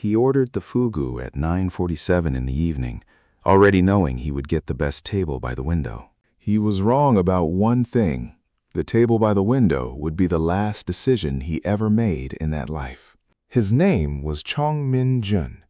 he ordered the fugu at 9:47 in the evening, already knowing he would get the best table by the window. He was wrong about one thing. The table by the window would be the last decision he ever made in that life. His name was Chung Min Jun,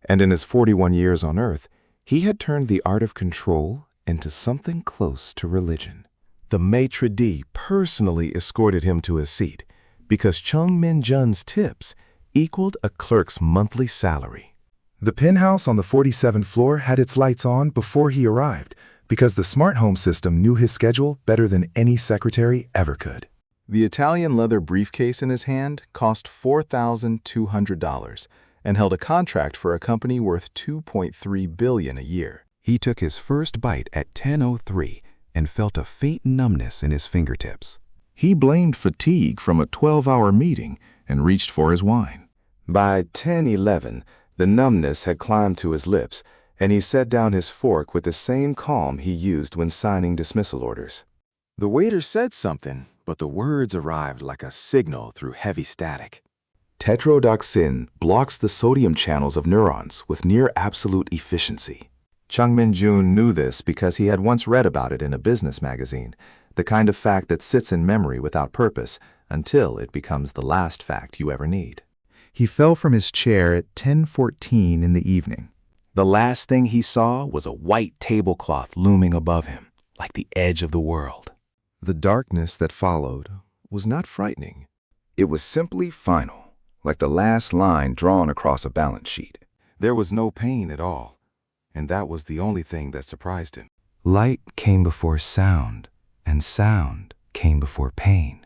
and in his 41 years on Earth, he had turned the art of control into something close to religion. The maitre d' personally escorted him to his seat because Chung Min Jun's tips equaled a clerk's monthly salary. The penthouse on the 47th floor had its lights on before he arrived because the smart home system knew his schedule better than any secretary ever could. The Italian leather briefcase in his hand cost $4,200 and held a contract for a company worth $2.3 billion a year. He took his first bite at 10:03 and felt a faint numbness in his fingertips. He blamed fatigue from a 12-hour meeting and reached for his wine. By 10:11, the numbness had climbed to his lips, and he set down his fork with the same calm he used when signing dismissal orders. The waiter said something, but the words arrived like a signal through heavy static. Tetrodotoxin blocks the sodium channels of neurons with near-absolute efficiency. Chung Min Jun knew this because he had once read about it in a business magazine, the kind of fact that sits in memory without purpose until it becomes the last fact you ever need. He fell from his chair at 10:14 in the evening. The last thing he saw was a white tablecloth looming above him, like the edge of the world. The darkness that followed was not frightening. It was simply final, like the last line drawn across a balance sheet. There was no pain at all, and that was the only thing that surprised him. Light came before sound, and sound came before pain.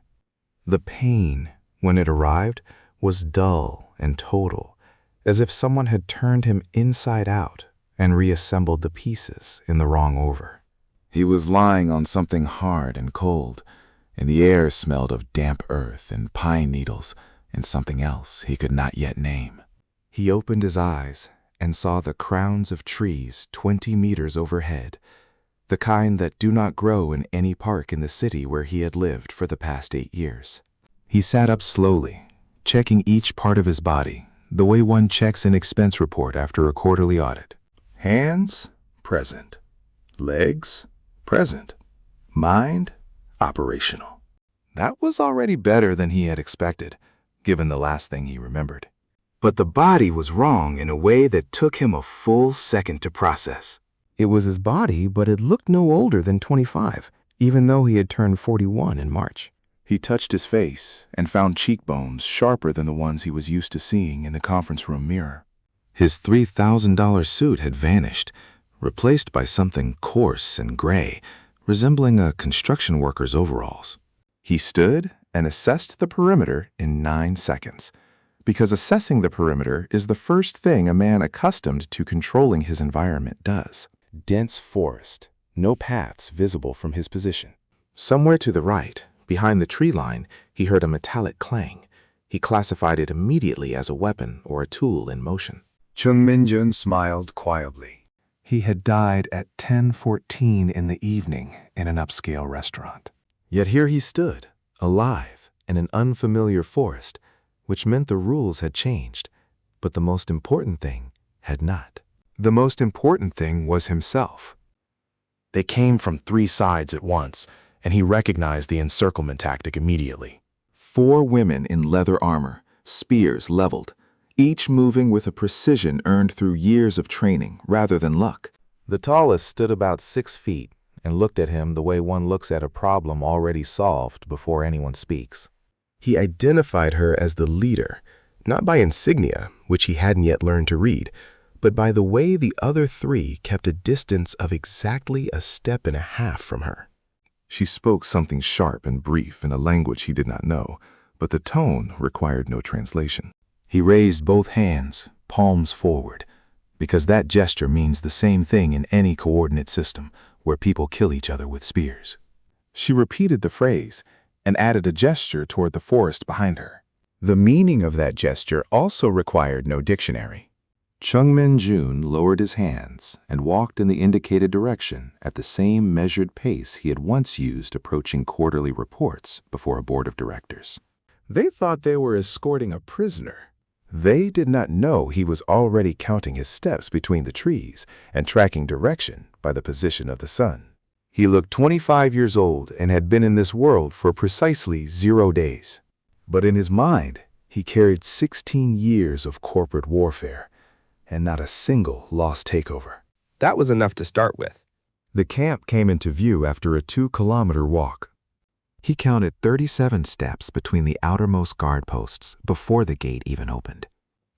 The pain, when it arrived, was dull and total, as if someone had turned him inside out and reassembled the pieces in the wrong order. He was lying on something hard and cold, and the air smelled of damp earth and pine needles and something else he could not yet name. He opened his eyes and saw the crowns of trees 20 meters overhead, the kind that do not grow in any park in the city where he had lived for the past 8 years. He sat up slowly, checking each part of his body, the way one checks an expense report after a quarterly audit. Hands, present. Legs, present. Mind, operational. That was already better than he had expected, given the last thing he remembered. But the body was wrong in a way that took him a full second to process. It was his body, but it looked no older than 25, even though he had turned 41 in March. He touched his face and found cheekbones sharper than the ones he was used to seeing in the conference room mirror. His $3,000 suit had vanished, replaced by something coarse and gray, resembling a construction worker's overalls. He stood and assessed the perimeter in 9 seconds, because assessing the perimeter is the first thing a man accustomed to controlling his environment does. Dense forest, no paths visible from his position. Somewhere to the right, behind the tree line, he heard a metallic clang. He classified it immediately as a weapon or a tool in motion. Chung Min Jun smiled quietly. He had died at 10:14 in the evening in an upscale restaurant. Yet here he stood, alive, in an unfamiliar forest, which meant the rules had changed, but the most important thing had not. The most important thing was himself. They came from 3 sides at once, and he recognized the encirclement tactic immediately. 4 women in leather armor, spears leveled, each moving with a precision earned through years of training rather than luck. The tallest stood about 6 feet and looked at him the way one looks at a problem already solved before anyone speaks. He identified her as the leader, not by insignia, which he hadn't yet learned to read, but by the way the other 3 kept a distance of exactly a step and a half from her. She spoke something sharp and brief in a language he did not know, but the tone required no translation. He raised both hands, palms forward, because that gesture means the same thing in any coordinate system where people kill each other with spears. She repeated the phrase and added a gesture toward the forest behind her. The meaning of that gesture also required no dictionary. Chung Min Jun lowered his hands and walked in the indicated direction at the same measured pace he had once used approaching quarterly reports before a board of directors. They thought they were escorting a prisoner. They did not know he was already counting his steps between the trees and tracking direction by the position of the sun. He looked 25 years old and had been in this world for precisely 0 days. But in his mind, he carried 16 years of corporate warfare and not a single lost takeover. That was enough to start with. The camp came into view after a 2-kilometer walk. He counted 37 steps between the outermost guard posts before the gate even opened.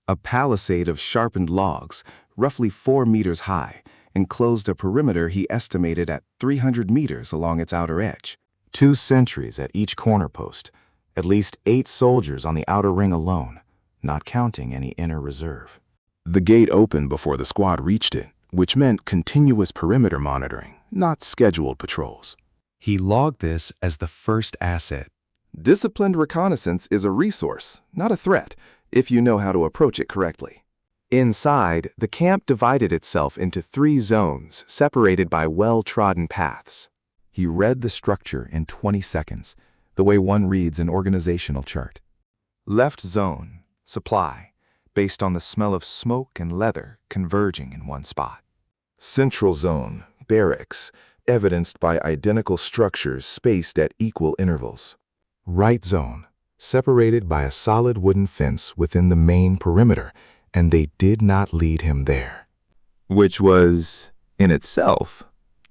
A palisade of sharpened logs, roughly 4 meters high, enclosed a perimeter he estimated at 300 meters along its outer edge. 2 sentries at each corner post, at least 8 soldiers on the outer ring alone, not counting any inner reserve. The gate opened before the squad reached it, which meant continuous perimeter monitoring, not scheduled patrols. He logged this as the first asset. Disciplined reconnaissance is a resource, not a threat, if you know how to approach it correctly. Inside, the camp divided itself into 3 zones separated by well-trodden paths. He read the structure in 20 seconds, the way one reads an organizational chart. Left zone, supply, based on the smell of smoke and leather converging in one spot. Central zone, barracks, evidenced by identical structures spaced at equal intervals. Right zone, separated by a solid wooden fence within the main perimeter, and they did not lead him there. Which was, in itself,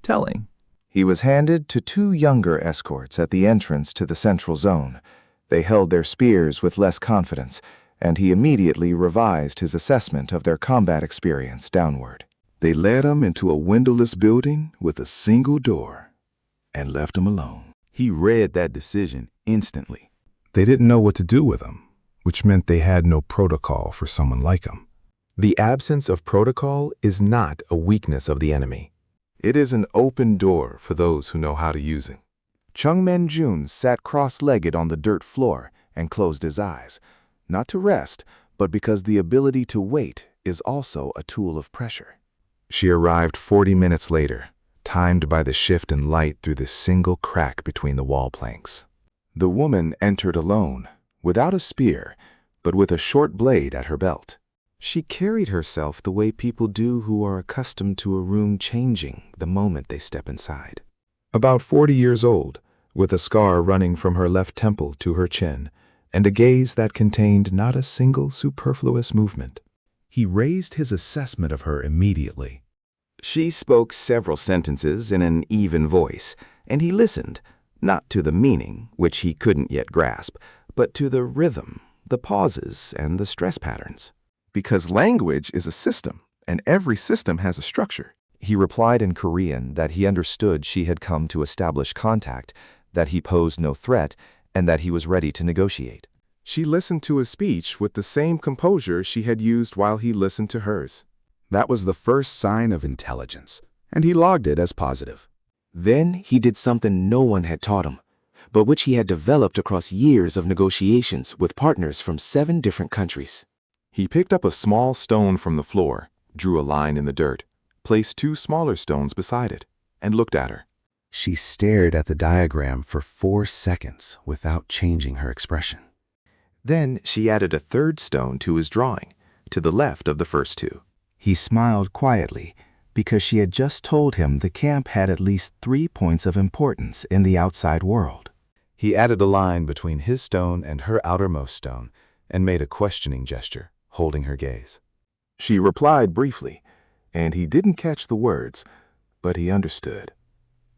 telling. He was handed to 2 younger escorts at the entrance to the central zone. They held their spears with less confidence, and he immediately revised his assessment of their combat experience downward. They led him into a windowless building with a single door and left him alone. He read that decision instantly. They didn't know what to do with him, which meant they had no protocol for someone like him. The absence of protocol is not a weakness of the enemy. It is an open door for those who know how to use it. Chung Min Jun sat cross-legged on the dirt floor and closed his eyes, not to rest, but because the ability to wait is also a tool of pressure. She arrived 40 minutes later, timed by the shift in light through the single crack between the wall planks. The woman entered alone, without a spear, but with a short blade at her belt. She carried herself the way people do who are accustomed to a room changing the moment they step inside. About 40 years old, with a scar running from her left temple to her chin, and a gaze that contained not a single superfluous movement. He raised his assessment of her immediately. She spoke several sentences in an even voice, and he listened, not to the meaning, which he couldn't yet grasp, but to the rhythm, the pauses, and the stress patterns. Because language is a system, and every system has a structure. He replied in Korean that he understood she had come to establish contact, that he posed no threat, and that he was ready to negotiate. She listened to his speech with the same composure she had used while he listened to hers. That was the first sign of intelligence, and he logged it as positive. Then he did something no one had taught him, but which he had developed across years of negotiations with partners from 7 different countries. He picked up a small stone from the floor, drew a line in the dirt, placed 2 smaller stones beside it, and looked at her. She stared at the diagram for 4 seconds without changing her expression. Then she added a 3rd stone to his drawing, to the left of the first 2. He smiled quietly because she had just told him the camp had at least 3 points of importance in the outside world. He added a line between his stone and her outermost stone and made a questioning gesture, holding her gaze. She replied briefly, and he didn't catch the words, but he understood.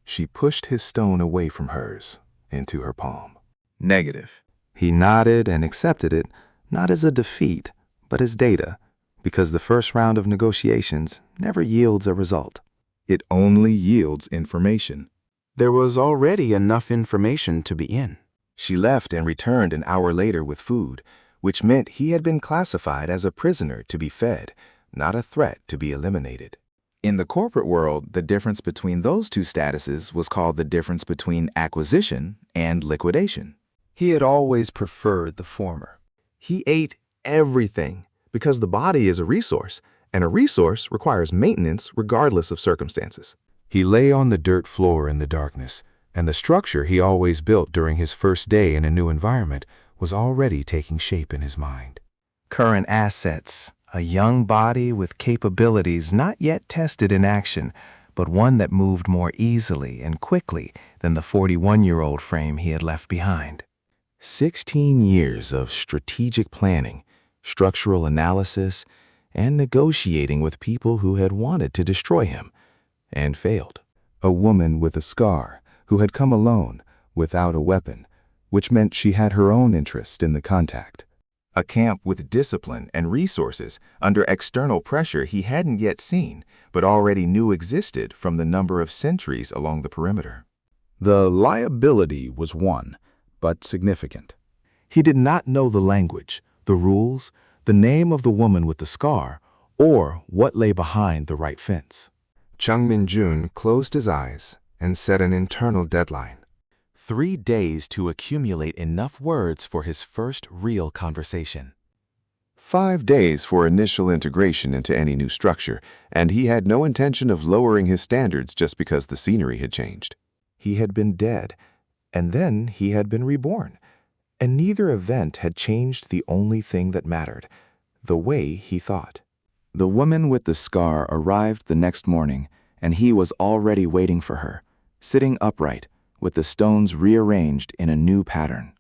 She pushed his stone away from hers, into her palm. Negative. He nodded and accepted it, not as a defeat, but as data, because the first round of negotiations never yields a result. It only yields information. There was already enough information to be in. She left and returned an hour later with food, which meant he had been classified as a prisoner to be fed, not a threat to be eliminated. In the corporate world, the difference between those 2 statuses was called the difference between acquisition and liquidation. He had always preferred the former. He ate everything because the body is a resource, and a resource requires maintenance regardless of circumstances. He lay on the dirt floor in the darkness, and the structure he always built during his first day in a new environment was already taking shape in his mind. Current assets: a young body with capabilities not yet tested in action, but one that moved more easily and quickly than the 41-year-old frame he had left behind. 16 years of strategic planning, structural analysis, and negotiating with people who had wanted to destroy him and failed. A woman with a scar who had come alone without a weapon, which meant she had her own interest in the contact. A camp with discipline and resources under external pressure he hadn't yet seen, but already knew existed from the number of sentries along the perimeter. The liability was one, but significant. He did not know the language, the rules, the name of the woman with the scar, or what lay behind the right fence. Chung Min Jun closed his eyes and set an internal deadline. 3 days to accumulate enough words for his first real conversation. 5 days for initial integration into any new structure, and he had no intention of lowering his standards just because the scenery had changed. He had been dead, and then he had been reborn, and neither event had changed the only thing that mattered, the way he thought. The woman with the scar arrived the next morning, and he was already waiting for her, sitting upright, with the stones rearranged in a new pattern.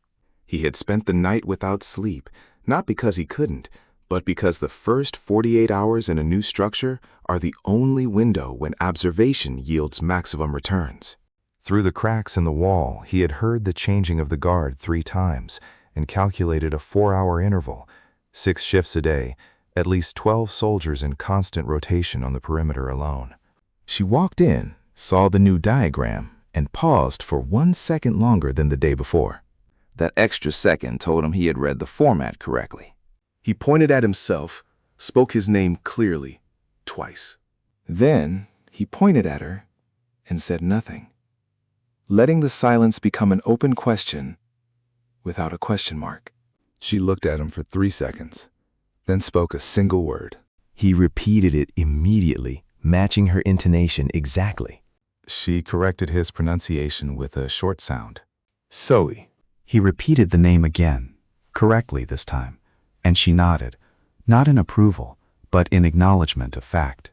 He had spent the night without sleep, not because he couldn't, but because the first 48 hours in a new structure are the only window when observation yields maximum returns. Through the cracks in the wall, he had heard the changing of the guard 3 times and calculated a 4-hour interval, 6 shifts a day, at least 12 soldiers in constant rotation on the perimeter alone. She walked in, saw the new diagram, and paused for 1 second longer than the day before. That extra second told him he had read the format correctly. He pointed at himself, spoke his name clearly, twice. Then he pointed at her and said nothing, letting the silence become an open question without a question mark. She looked at him for 3 seconds, then spoke a single word. He repeated it immediately, matching her intonation exactly. She corrected his pronunciation with a short sound. Zoe. He repeated the name again, correctly this time, and she nodded, not in approval, but in acknowledgement of fact.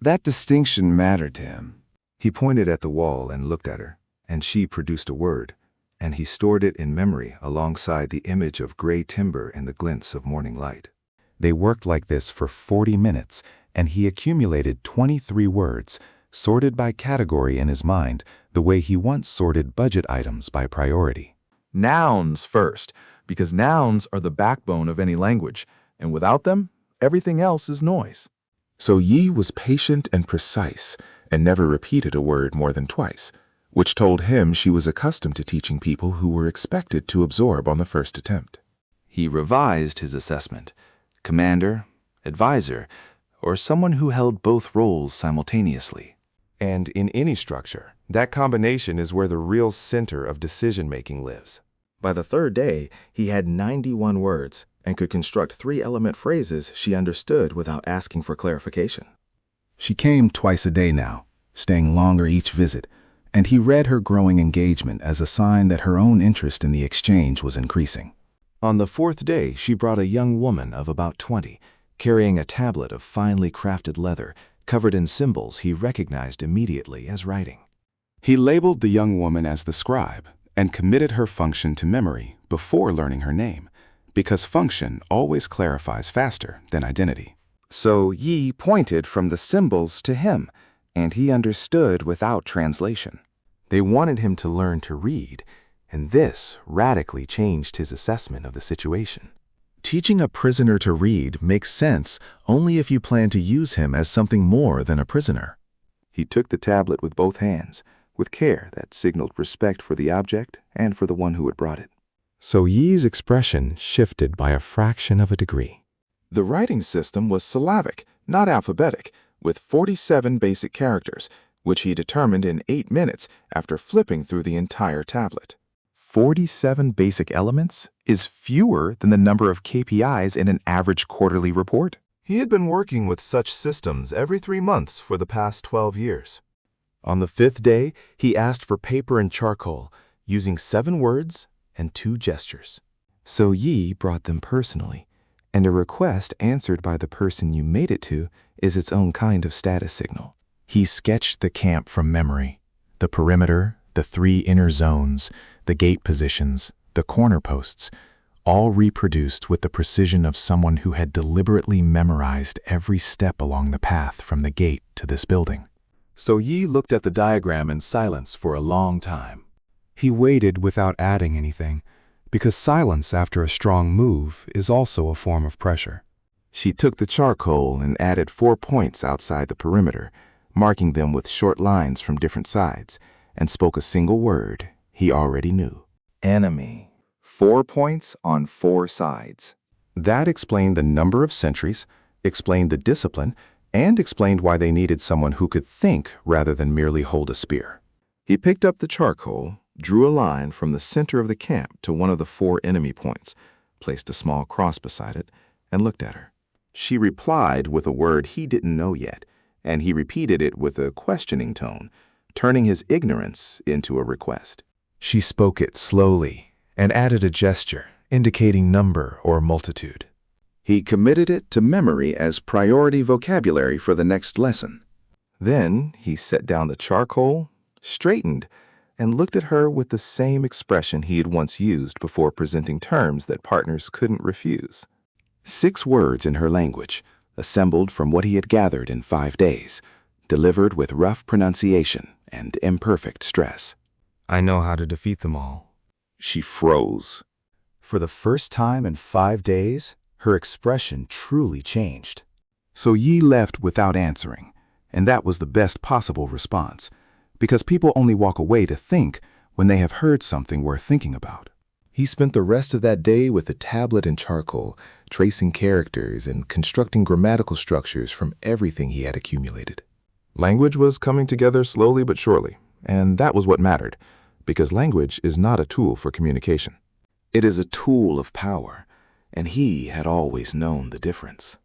That distinction mattered to him. He pointed at the wall and looked at her, and she produced a word, and he stored it in memory alongside the image of gray timber and the glints of morning light. They worked like this for 40 minutes, and he accumulated 23 words, sorted by category in his mind, the way he once sorted budget items by priority. Nouns first, because nouns are the backbone of any language, and without them, everything else is noise. So Yi was patient and precise, and never repeated a word more than twice, which told him she was accustomed to teaching people who were expected to absorb on the first attempt. He revised his assessment: commander, advisor, or someone who held both roles simultaneously. And in any structure, that combination is where the real center of decision-making lives. By the 3rd day, he had 91 words and could construct 3-element phrases she understood without asking for clarification. She came twice a day now, staying longer each visit, and he read her growing engagement as a sign that her own interest in the exchange was increasing. On the 4th day, she brought a young woman of about 20, carrying a tablet of finely crafted leather, covered in symbols he recognized immediately as writing. He labeled the young woman as the scribe and committed her function to memory before learning her name, because function always clarifies faster than identity. So Yi pointed from the symbols to him, and he understood without translation. They wanted him to learn to read, and this radically changed his assessment of the situation. Teaching a prisoner to read makes sense only if you plan to use him as something more than a prisoner. He took the tablet with both hands, with care that signaled respect for the object and for the one who had brought it. So Yi's expression shifted by a fraction of a degree. The writing system was syllabic, not alphabetic, with 47 basic characters, which he determined in 8 minutes after flipping through the entire tablet. 47 basic elements is fewer than the number of KPIs in an average quarterly report. He had been working with such systems every 3 months for the past 12 years. On the 5th day, he asked for paper and charcoal, using 7 words and 2 gestures. So Yi brought them personally, and a request answered by the person you made it to is its own kind of status signal. He sketched the camp from memory, the perimeter, the 3 inner zones, the gate positions, the corner posts, all reproduced with the precision of someone who had deliberately memorized every step along the path from the gate to this building. So Yi looked at the diagram in silence for a long time. He waited without adding anything, because silence after a strong move is also a form of pressure. She took the charcoal and added 4 points outside the perimeter, marking them with short lines from different sides, and spoke a single word he already knew. Enemy. 4 points on 4 sides. That explained the number of sentries, explained the discipline, and explained why they needed someone who could think rather than merely hold a spear. He picked up the charcoal, drew a line from the center of the camp to one of the 4 enemy points, placed a small cross beside it, and looked at her. She replied with a word he didn't know yet, and he repeated it with a questioning tone, turning his ignorance into a request. She spoke it slowly and added a gesture indicating number or multitude. He committed it to memory as priority vocabulary for the next lesson. Then he set down the charcoal, straightened, and looked at her with the same expression he had once used before presenting terms that partners couldn't refuse. 6 words in her language, assembled from what he had gathered in 5 days, delivered with rough pronunciation and imperfect stress. I know how to defeat them all. She froze. For the first time in 5 days, her expression truly changed. So Yi left without answering, and that was the best possible response, because people only walk away to think when they have heard something worth thinking about. He spent the rest of that day with a tablet and charcoal, tracing characters and constructing grammatical structures from everything he had accumulated. Language was coming together slowly but surely, and that was what mattered, because language is not a tool for communication. It is a tool of power, and he had always known the difference.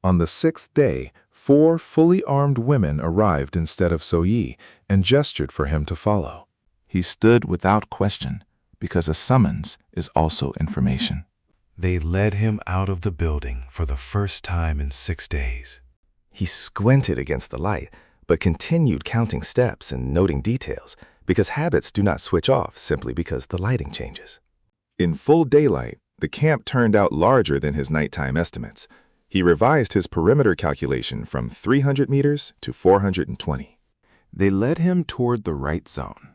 On the 6th day, 4 fully armed women arrived instead of So-yi and gestured for him to follow. He stood without question, because a summons is also information. They led him out of the building for the first time in 6 days. He squinted against the light, but continued counting steps and noting details, because habits do not switch off simply because the lighting changes. In full daylight, the camp turned out larger than his nighttime estimates. He revised his perimeter calculation from 300 meters to 420. They led him toward the right zone,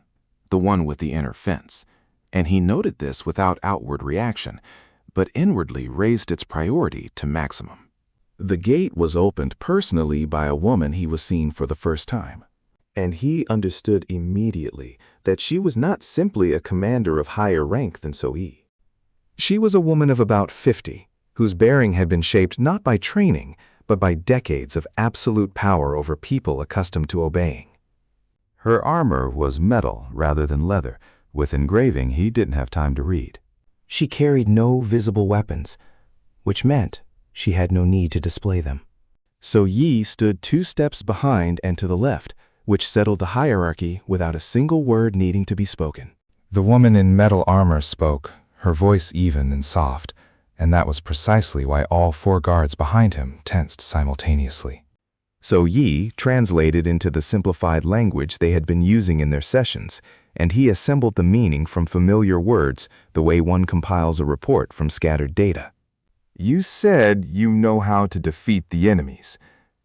the one with the inner fence, and he noted this without outward reaction, but inwardly raised its priority to maximum. The gate was opened personally by a woman he was seeing for the first time, and he understood immediately that she was not simply a commander of higher rank than So-yi. She was a woman of about 50, whose bearing had been shaped not by training, but by decades of absolute power over people accustomed to obeying. Her armor was metal rather than leather, with engraving he didn't have time to read. She carried no visible weapons, which meant she had no need to display them. So Yi stood 2 steps behind and to the left, which settled the hierarchy without a single word needing to be spoken. The woman in metal armor spoke, her voice even and soft, and that was precisely why all 4 guards behind him tensed simultaneously. So Yi translated into the simplified language they had been using in their sessions, and he assembled the meaning from familiar words the way one compiles a report from scattered data. You said you know how to defeat the enemies,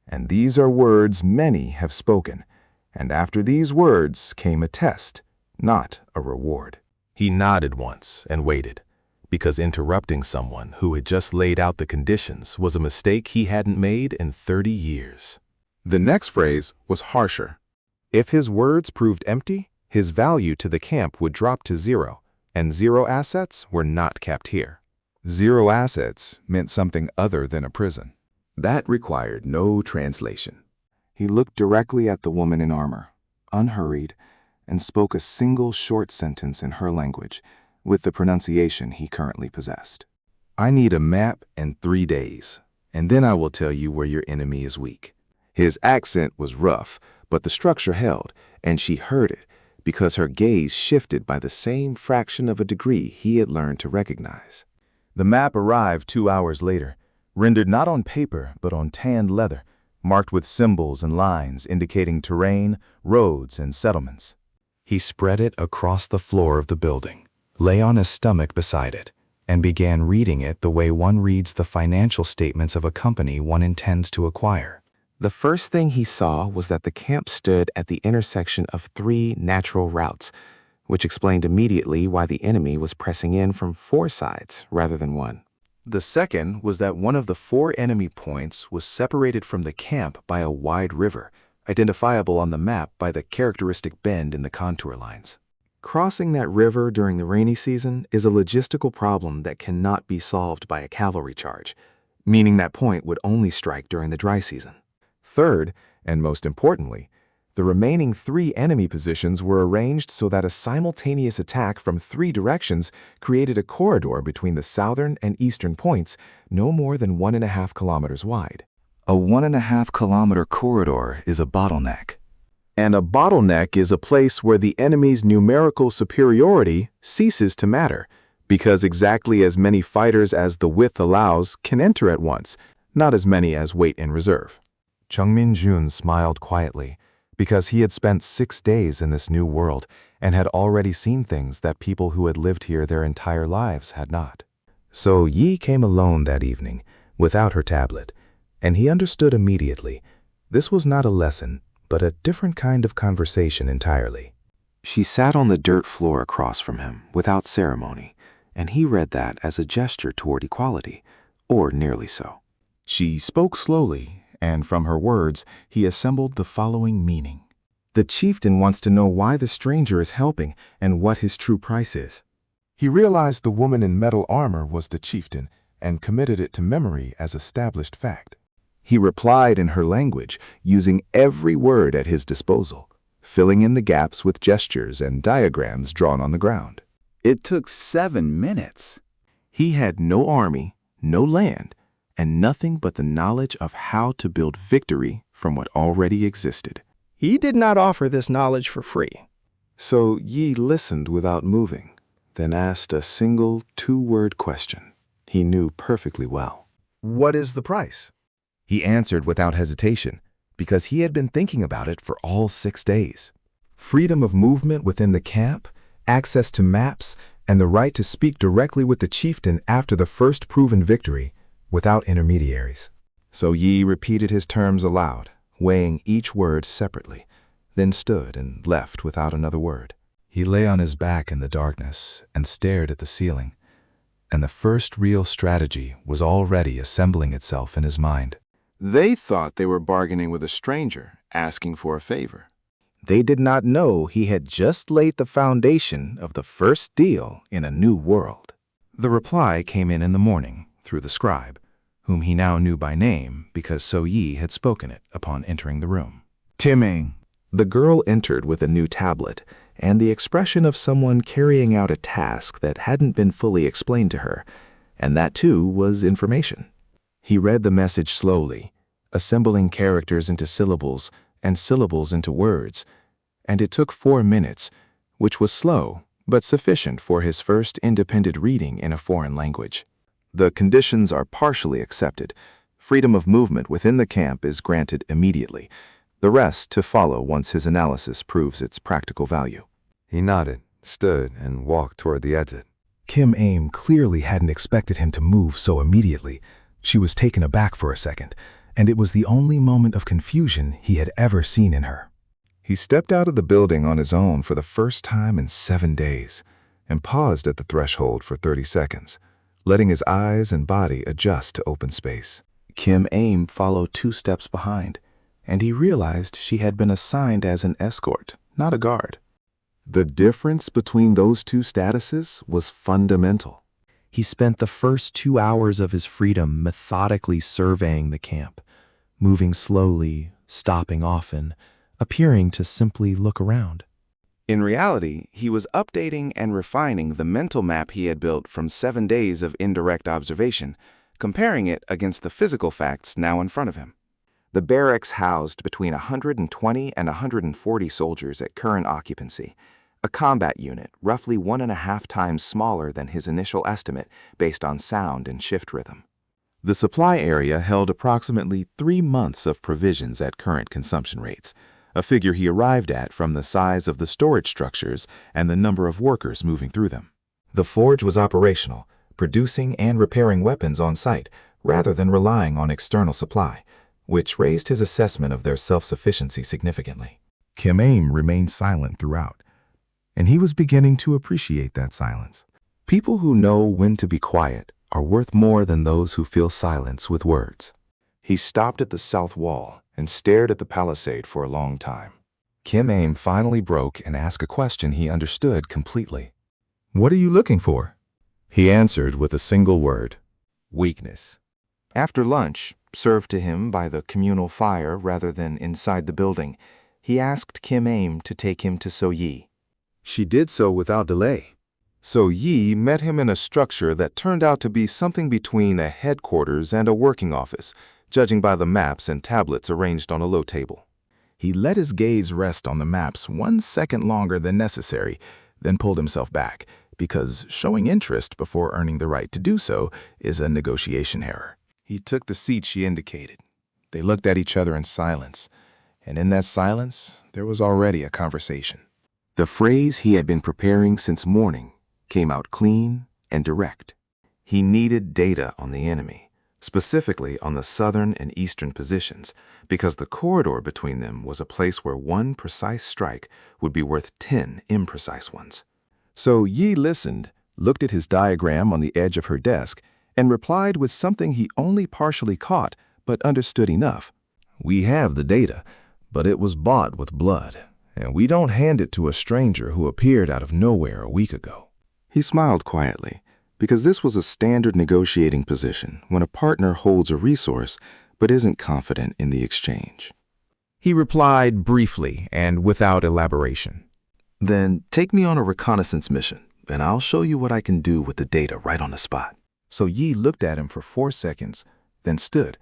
and these are words many have spoken, and after these words came a test, not a reward. He nodded once and waited, because interrupting someone who had just laid out the conditions was a mistake he hadn't made in 30 years. The next phrase was harsher. If his words proved empty, his value to the camp would drop to 0, and 0 assets were not kept here. 0 assets meant something other than a prison. That required no translation. He looked directly at the woman in armor, unhurried, and spoke a single short sentence in her language, with the pronunciation he currently possessed. I need a map and 3 days, and then I will tell you where your enemy is weak. His accent was rough, but the structure held, and she heard it, because her gaze shifted by the same fraction of a degree he had learned to recognize. The map arrived 2 hours later, rendered not on paper but on tanned leather, marked with symbols and lines indicating terrain, roads, and settlements. He spread it across the floor of the building, lay on his stomach beside it, and began reading it the way one reads the financial statements of a company one intends to acquire. The first thing he saw was that the camp stood at the intersection of 3 natural routes, which explained immediately why the enemy was pressing in from 4 sides rather than 1. The second was that one of the 4 enemy points was separated from the camp by a wide river, identifiable on the map by the characteristic bend in the contour lines. Crossing that river during the rainy season is a logistical problem that cannot be solved by a cavalry charge, meaning that point would only strike during the dry season. Third, and most importantly, the remaining 3 enemy positions were arranged so that a simultaneous attack from 3 directions created a corridor between the southern and eastern points no more than 1.5 kilometers wide. A 1.5 kilometer corridor is a bottleneck. And a bottleneck is a place where the enemy's numerical superiority ceases to matter, because exactly as many fighters as the width allows can enter at once, not as many as wait in reserve. Chung Min Jun smiled quietly, because he had spent 6 days in this new world and had already seen things that people who had lived here their entire lives had not. So Yi came alone that evening, without her tablet, and he understood immediately. This was not a lesson, but a different kind of conversation entirely. She sat on the dirt floor across from him, without ceremony, and he read that as a gesture toward equality, or nearly so. She spoke slowly, and from her words, he assembled the following meaning. The chieftain wants to know why the stranger is helping and what his true price is. He realized the woman in metal armor was the chieftain and committed it to memory as established fact. He replied in her language, using every word at his disposal, filling in the gaps with gestures and diagrams drawn on the ground. It took 7 minutes. He had no army, no land, and nothing but the knowledge of how to build victory from what already existed. He did not offer this knowledge for free. So Yi listened without moving, then asked a single 2-word question he knew perfectly well. What is the price? He answered without hesitation, because he had been thinking about it for all 6 days. Freedom of movement within the camp, access to maps, and the right to speak directly with the chieftain after the first proven victory, without intermediaries. So Yi repeated his terms aloud, weighing each word separately, then stood and left without another word. He lay on his back in the darkness and stared at the ceiling, and the first real strategy was already assembling itself in his mind. They thought they were bargaining with a stranger, asking for a favor. They did not know he had just laid the foundation of the first deal in a new world. The reply came in the morning through the scribe, whom he now knew by name because So Yi had spoken it upon entering the room. Timing. The girl entered with a new tablet and the expression of someone carrying out a task that hadn't been fully explained to her, and that too was information. He read the message slowly, assembling characters into syllables and syllables into words, and it took 4 minutes, which was slow but sufficient for his first independent reading in a foreign language. The conditions are partially accepted. Freedom of movement within the camp is granted immediately. The rest to follow once his analysis proves its practical value. He nodded, stood, and walked toward the exit. Kim Aim clearly hadn't expected him to move so immediately. She was taken aback for a second, and it was the only moment of confusion he had ever seen in her. He stepped out of the building on his own for the first time in 7 days, and paused at the threshold for 30 seconds. Letting his eyes and body adjust to open space. Kim Aim followed 2 steps behind, and he realized she had been assigned as an escort, not a guard. The difference between those 2 statuses was fundamental. He spent the first 2 hours of his freedom methodically surveying the camp, moving slowly, stopping often, appearing to simply look around. In reality, he was updating and refining the mental map he had built from 7 days of indirect observation, comparing it against the physical facts now in front of him. The barracks housed between 120 and 140 soldiers at current occupancy, a combat unit roughly 1.5 times smaller than his initial estimate based on sound and shift rhythm. The supply area held approximately 3 months of provisions at current consumption rates, a figure he arrived at from the size of the storage structures and the number of workers moving through them. The forge was operational, producing and repairing weapons on site rather than relying on external supply, which raised his assessment of their self-sufficiency significantly. Kim Aim remained silent throughout, and he was beginning to appreciate that silence. People who know when to be quiet are worth more than those who fill silence with words. He stopped at the south wall and stared at the palisade for a long time. Kim Aim finally broke and asked a question he understood completely. "What are you looking for?" He answered with a single word: weakness. After lunch, served to him by the communal fire rather than inside the building, he asked Kim Aim to take him to So Yi. She did so without delay. So Yi met him in a structure that turned out to be something between a headquarters and a working office, judging by the maps and tablets arranged on a low table. He let his gaze rest on the maps 1 second longer than necessary, then pulled himself back, because showing interest before earning the right to do so is a negotiation error. He took the seat she indicated. They looked at each other in silence, and in that silence, there was already a conversation. The phrase he had been preparing since morning came out clean and direct. He needed data on the enemy, specifically on the southern and eastern positions, because the corridor between them was a place where 1 precise strike would be worth 10 imprecise ones. So Yi listened, looked at his diagram on the edge of her desk, and replied with something he only partially caught but understood enough. "We have the data, but it was bought with blood, and we don't hand it to a stranger who appeared out of nowhere a week ago." He smiled quietly, because this was a standard negotiating position when a partner holds a resource but isn't confident in the exchange. He replied briefly and without elaboration. "Then take me on a reconnaissance mission, and I'll show you what I can do with the data right on the spot." So Yi looked at him for 4 seconds, then stood,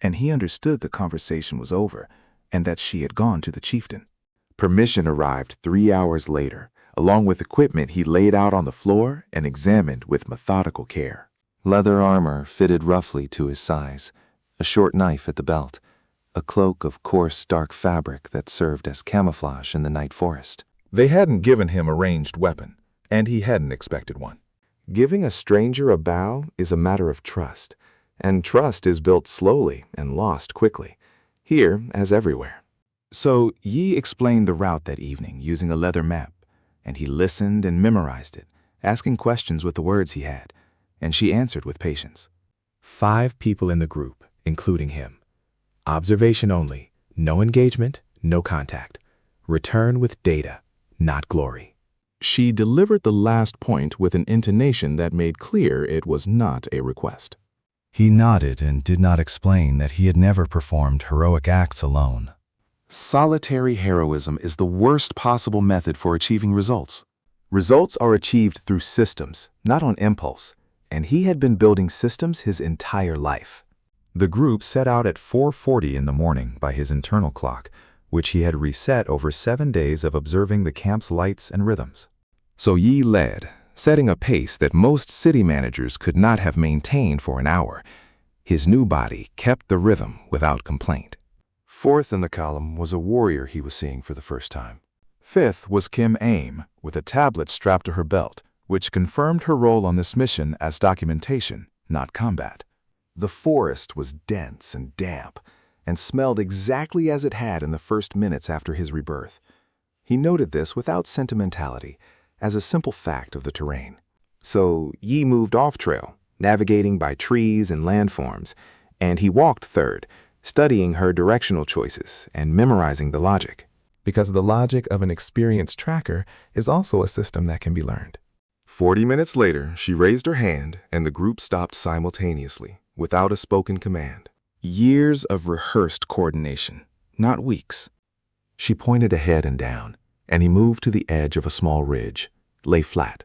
and he understood the conversation was over and that she had gone to the chieftain. Permission arrived 3 hours later, along with equipment he laid out on the floor and examined with methodical care. Leather armor fitted roughly to his size, a short knife at the belt, a cloak of coarse dark fabric that served as camouflage in the night forest. They hadn't given him a ranged weapon, and he hadn't expected one. Giving a stranger a bow is a matter of trust, and trust is built slowly and lost quickly, here as everywhere. So Yi explained the route that evening using a leather map, and he listened and memorized it, asking questions with the words he had, and she answered with patience. 5 people in the group, including him. Observation only, no engagement, no contact. Return with data, not glory. She delivered the last point with an intonation that made clear it was not a request. He nodded and did not explain that he had never performed heroic acts alone. Solitary heroism is the worst possible method for achieving results. Results are achieved through systems, not on impulse, and he had been building systems his entire life. The group set out at 4:40 in the morning by his internal clock, which he had reset over 7 days of observing the camp's lights and rhythms. So Yi led, setting a pace that most city managers could not have maintained for an hour. His new body kept the rhythm without complaint. 4th in the column was a warrior he was seeing for the first time. 5th was Kim Aim, with a tablet strapped to her belt, which confirmed her role on this mission as documentation, not combat. The forest was dense and damp, and smelled exactly as it had in the first minutes after his rebirth. He noted this without sentimentality, as a simple fact of the terrain. So Yi moved off-trail, navigating by trees and landforms, and he walked 3rd, studying her directional choices and memorizing the logic. Because the logic of an experienced tracker is also a system that can be learned. 40 minutes later, she raised her hand, and the group stopped simultaneously, without a spoken command. Years of rehearsed coordination, not weeks. She pointed ahead and down, and he moved to the edge of a small ridge, lay flat,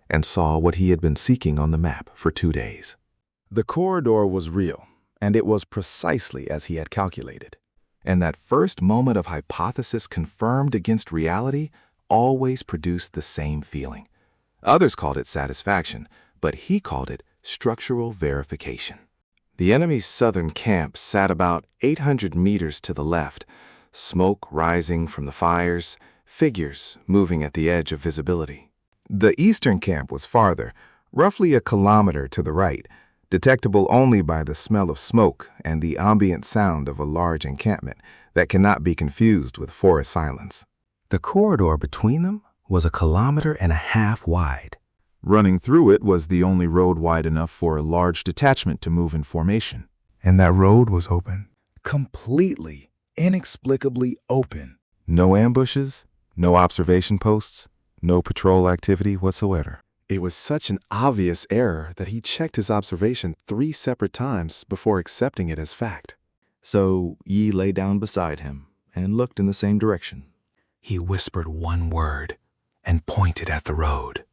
and saw what he had been seeking on the map for 2 days. The corridor was real, and it was precisely as he had calculated. And that first moment of hypothesis confirmed against reality always produced the same feeling. Others called it satisfaction, but he called it structural verification. The enemy's southern camp sat about 800 meters to the left, smoke rising from the fires, figures moving at the edge of visibility. The eastern camp was farther, roughly a kilometer to the right, detectable only by the smell of smoke and the ambient sound of a large encampment that cannot be confused with forest silence. The corridor between them was 1.5 kilometers wide. Running through it was the only road wide enough for a large detachment to move in formation. And that road was open. Completely, inexplicably open. No ambushes, no observation posts, no patrol activity whatsoever. It was such an obvious error that he checked his observation 3 separate times before accepting it as fact. So Yi lay down beside him and looked in the same direction. He whispered one word and pointed at the road.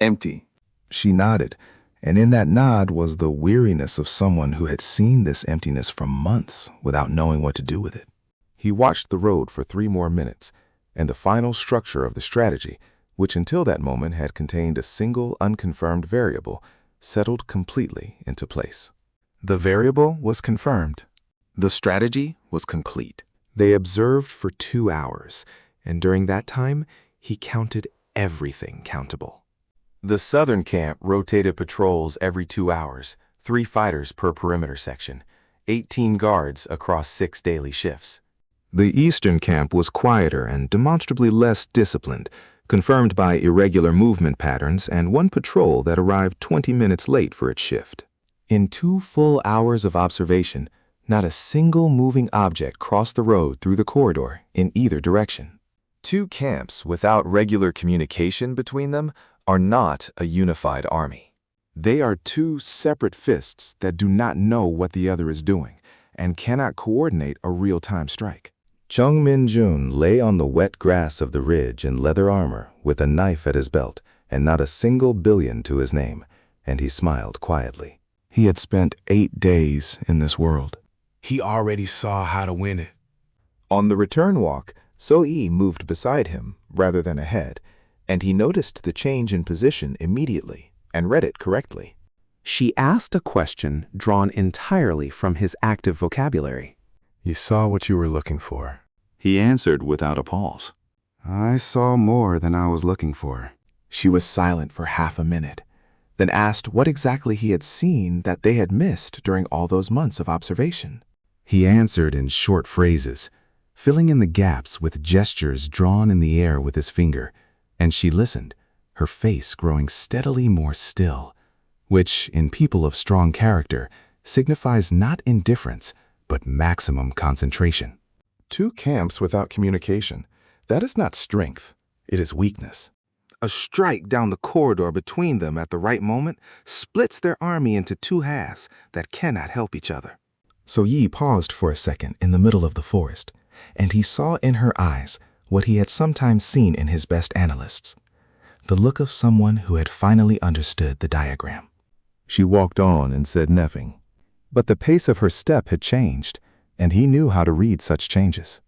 Empty. She nodded, and in that nod was the weariness of someone who had seen this emptiness for months without knowing what to do with it. He watched the road for 3 more minutes, and the final structure of the strategy, which until that moment had contained a single unconfirmed variable, settled completely into place. The variable was confirmed. The strategy was complete. They observed for 2 hours, and during that time, he counted everything countable. The southern camp rotated patrols every 2 hours, 3 fighters per perimeter section, 18 guards across 6 daily shifts. The eastern camp was quieter and demonstrably less disciplined, confirmed by irregular movement patterns and one patrol that arrived 20 minutes late for its shift. In 2 full hours of observation, not a single moving object crossed the road through the corridor in either direction. 2 camps without regular communication between them are not a unified army. They are 2 separate fists that do not know what the other is doing and cannot coordinate a real-time strike. Chung Min Jun lay on the wet grass of the ridge in leather armor with a knife at his belt and not a single billion to his name, and he smiled quietly. He had spent 8 days in this world. He already saw how to win it. On the return walk, So-Yi moved beside him rather than ahead, and he noticed the change in position immediately and read it correctly. She asked a question drawn entirely from his active vocabulary. You saw what you were looking for. He answered without a pause. I saw more than I was looking for. She was silent for half a minute, then asked what exactly he had seen that they had missed during all those months of observation. He answered in short phrases, filling in the gaps with gestures drawn in the air with his finger, and she listened, her face growing steadily more still, which, in people of strong character, signifies not indifference, but maximum concentration. 2 camps without communication. That is not strength, it is weakness. A strike down the corridor between them at the right moment splits their army into 2 halves that cannot help each other. So Yi paused for a second in the middle of the forest, and he saw in her eyes what he had sometimes seen in his best analysts, the look of someone who had finally understood the diagram. She walked on and said nothing. But the pace of her step had changed, and he knew how to read such changes.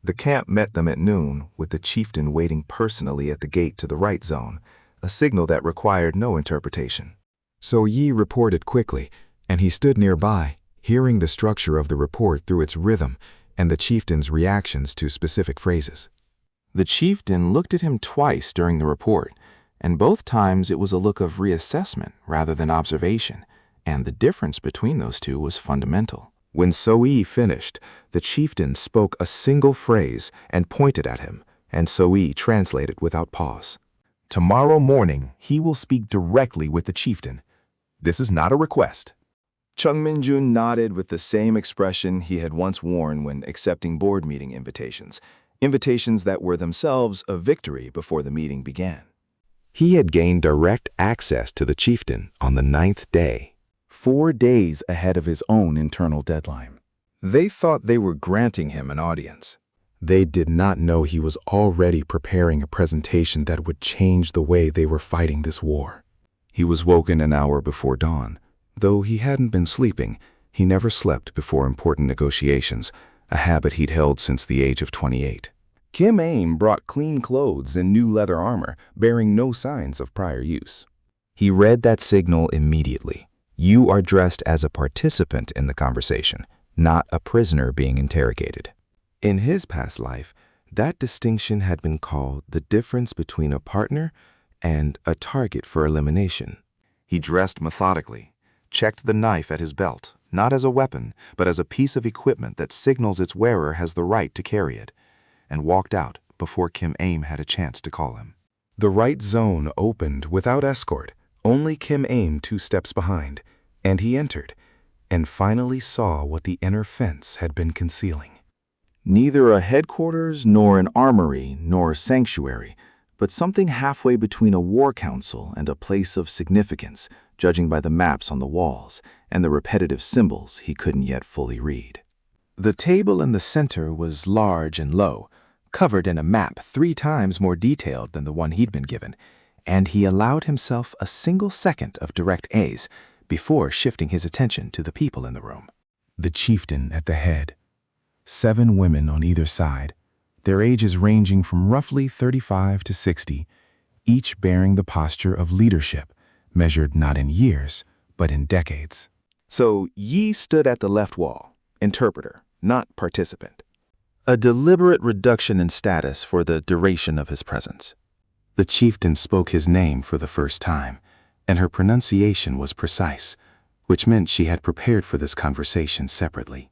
The camp met them at noon, with the chieftain waiting personally at the gate to the right zone, a signal that required no interpretation. So Yi reported quickly, and he stood nearby, hearing the structure of the report through its rhythm and the chieftain's reactions to specific phrases. The chieftain looked at him twice during the report, and both times it was a look of reassessment rather than observation, and the difference between those 2 was fundamental. When So-Yi finished, the chieftain spoke a single phrase and pointed at him, and So-Yi translated without pause. Tomorrow morning, he will speak directly with the chieftain. This is not a request. Chung Min Jun nodded with the same expression he had once worn when accepting board meeting invitations that were themselves a victory before the meeting began. He had gained direct access to the chieftain on the 9th day. 4 days ahead of his own internal deadline. They thought they were granting him an audience. They did not know he was already preparing a presentation that would change the way they were fighting this war. He was woken an hour before dawn. Though he hadn't been sleeping, he never slept before important negotiations, a habit he'd held since the age of 28. Kim Aim brought clean clothes and new leather armor, bearing no signs of prior use. He read that signal immediately, You are dressed as a participant in the conversation, not a prisoner being interrogated. In his past life, that distinction had been called the difference between a partner and a target for elimination. He dressed methodically, checked the knife at his belt, not as a weapon, but as a piece of equipment that signals its wearer has the right to carry it, and walked out before Kim Aim had a chance to call him. The right zone opened without escort, only Kim Aim 2 steps behind, and he entered, and finally saw what the inner fence had been concealing. Neither a headquarters, nor an armory, nor a sanctuary, but something halfway between a war council and a place of significance, judging by the maps on the walls and the repetitive symbols he couldn't yet fully read. The table in the center was large and low, covered in a map 3 times more detailed than the one he'd been given, and he allowed himself a single second of direct gaze before shifting his attention to the people in the room. The chieftain at the head, 7 women on either side, their ages ranging from roughly 35 to 60, each bearing the posture of leadership, measured not in years, but in decades. So Yi stood at the left wall, interpreter, not participant. A deliberate reduction in status for the duration of his presence. The chieftain spoke his name for the first time, and her pronunciation was precise, which meant she had prepared for this conversation separately.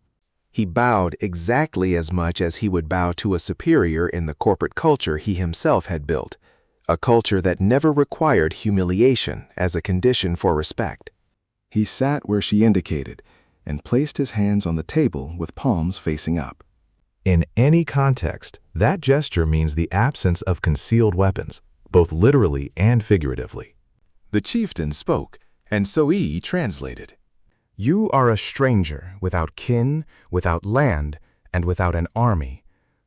He bowed exactly as much as he would bow to a superior in the corporate culture he himself had built, a culture that never required humiliation as a condition for respect. He sat where she indicated and placed his hands on the table with palms facing up. In any context, that gesture means the absence of concealed weapons, both literally and figuratively. The chieftain spoke, and Soi translated. You are a stranger, without kin, without land, and without an army,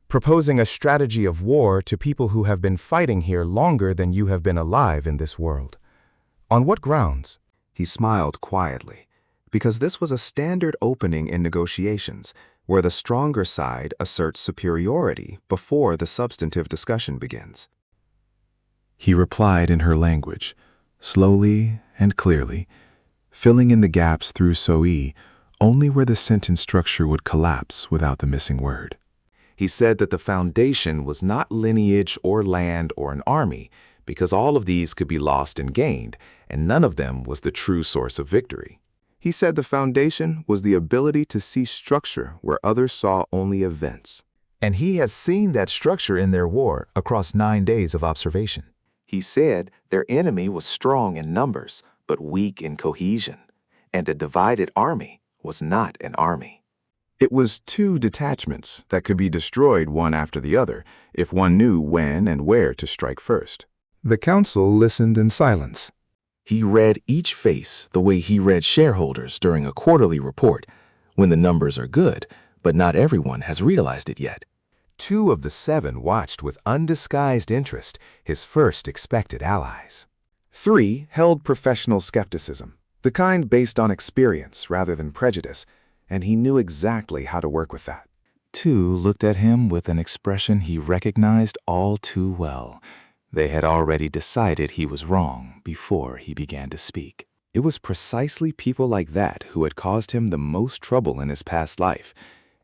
proposing a strategy of war to people who have been fighting here longer than you have been alive in this world. On what grounds? He smiled quietly, because this was a standard opening in negotiations, where the stronger side asserts superiority before the substantive discussion begins. He replied in her language, slowly and clearly, filling in the gaps through Soi only where the sentence structure would collapse without the missing word. He said that the foundation was not lineage or land or an army, because all of these could be lost and gained, and none of them was the true source of victory. He said the foundation was the ability to see structure where others saw only events. And he has seen that structure in their war across 9 days of observation. He said their enemy was strong in numbers, but weak in cohesion, and a divided army was not an army. It was 2 detachments that could be destroyed one after the other if one knew when and where to strike first. The council listened in silence. He read each face the way he read shareholders during a quarterly report, when the numbers are good, but not everyone has realized it yet. 2 of the 7 watched with undisguised interest his first expected allies. 3 held professional skepticism, the kind based on experience rather than prejudice, and he knew exactly how to work with that. 2 looked at him with an expression he recognized all too well. They had already decided he was wrong before he began to speak. It was precisely people like that who had caused him the most trouble in his past life,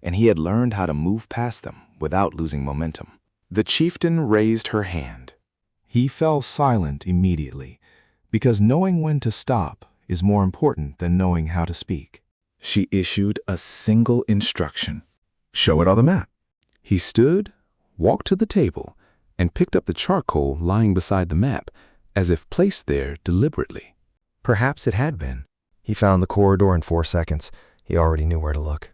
and he had learned how to move past them without losing momentum. The chieftain raised her hand. He fell silent immediately, because knowing when to stop is more important than knowing how to speak. She issued a single instruction. Show it on the map. He stood, walked to the table, and picked up the charcoal lying beside the map, as if placed there deliberately. Perhaps it had been. He found the corridor in 4 seconds. He already knew where to look.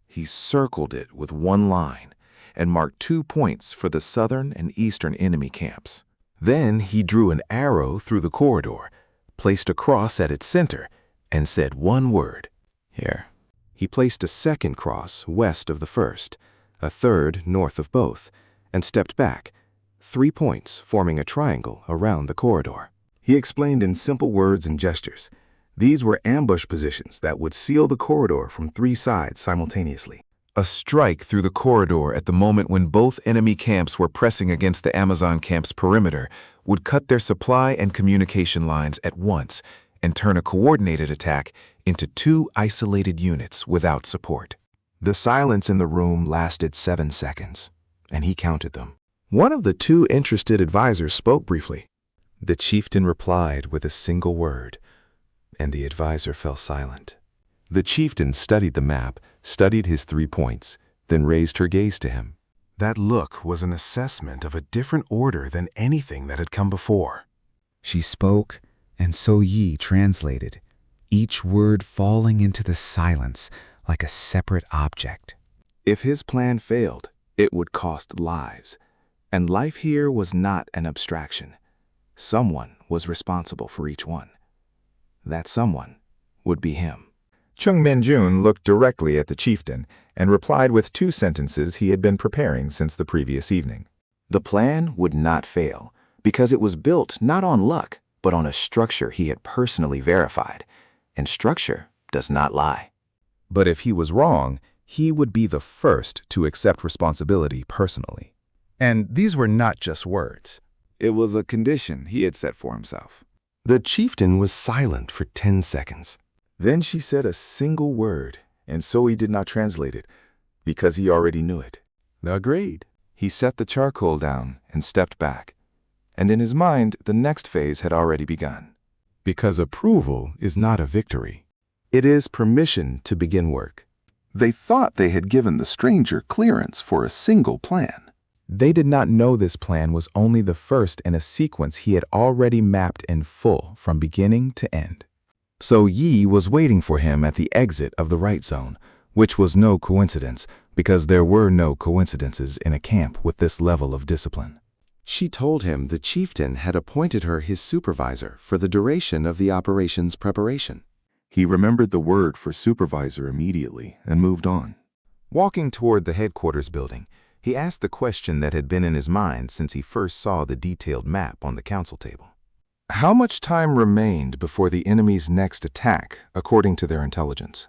He circled it with 1 line and marked 2 points for the southern and eastern enemy camps. Then he drew an arrow through the corridor, placed a cross at its center, and said 1 word. Here. He placed a 2nd cross west of the first, a 3rd north of both, and stepped back, 3 points forming a triangle around the corridor. He explained in simple words and gestures. These were ambush positions that would seal the corridor from 3 sides simultaneously. A strike through the corridor at the moment when both enemy camps were pressing against the Amazon camp's perimeter would cut their supply and communication lines at once and turn a coordinated attack into 2 isolated units without support. The silence in the room lasted 7 seconds, and he counted them. One of the 2 interested advisors spoke briefly. The chieftain replied with a single word, and the advisor fell silent. The chieftain studied the map, studied his 3 points, then raised her gaze to him. That look was an assessment of a different order than anything that had come before. She spoke, and So Yi translated, each word falling into the silence like a separate object. If his plan failed, it would cost lives. And life here was not an abstraction. Someone was responsible for each one. That someone would be him. Chung Min Jun looked directly at the chieftain and replied with 2 sentences he had been preparing since the previous evening. The plan would not fail, because it was built not on luck, but on a structure he had personally verified. And structure does not lie. But if he was wrong, he would be the first to accept responsibility personally. And these were not just words. It was a condition he had set for himself. The chieftain was silent for 10 seconds. Then she said a single word, and so he did not translate it, because he already knew it. Agreed. He set the charcoal down and stepped back. And in his mind, the next phase had already begun. Because approval is not a victory. It is permission to begin work. They thought they had given the stranger clearance for a single plan. They did not know this plan was only the first in a sequence he had already mapped in full from beginning to end. So Yi was waiting for him at the exit of the right zone, which was no coincidence, because there were no coincidences in a camp with this level of discipline. She told him the chieftain had appointed her his supervisor for the duration of the operation's preparation. He remembered the word for supervisor immediately and moved on. Walking toward the headquarters building, he asked the question that had been in his mind since he first saw the detailed map on the council table. How much time remained before the enemy's next attack, according to their intelligence?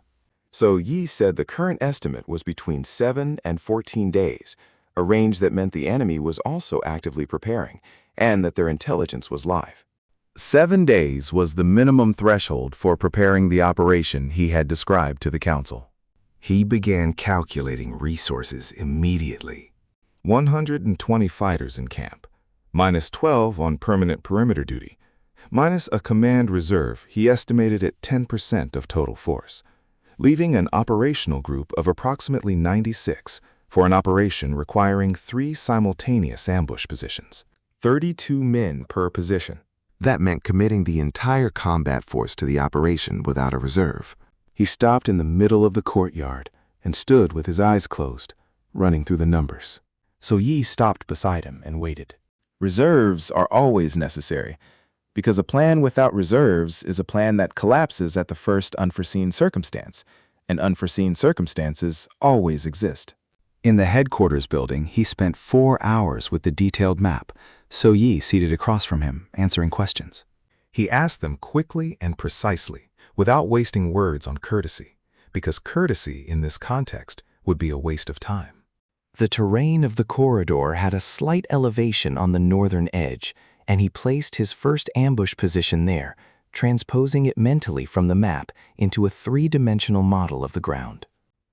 So Yi said the current estimate was between 7 and 14 days, a range that meant the enemy was also actively preparing, and that their intelligence was live. 7 days was the minimum threshold for preparing the operation he had described to the council. He began calculating resources immediately. 120 fighters in camp, minus 12 on permanent perimeter duty, minus a command reserve he estimated at 10% of total force, leaving an operational group of approximately 96 for an operation requiring 3 simultaneous ambush positions. 32 men per position. That meant committing the entire combat force to the operation without a reserve. He stopped in the middle of the courtyard and stood with his eyes closed, running through the numbers. So Yi stopped beside him and waited. Reserves are always necessary, because a plan without reserves is a plan that collapses at the first unforeseen circumstance, and unforeseen circumstances always exist. In the headquarters building, he spent 4 hours with the detailed map, So Yi seated across from him, answering questions. He asked them quickly and precisely, without wasting words on courtesy, because courtesy in this context would be a waste of time. The terrain of the corridor had a slight elevation on the northern edge, and he placed his first ambush position there, transposing it mentally from the map into a 3-dimensional model of the ground.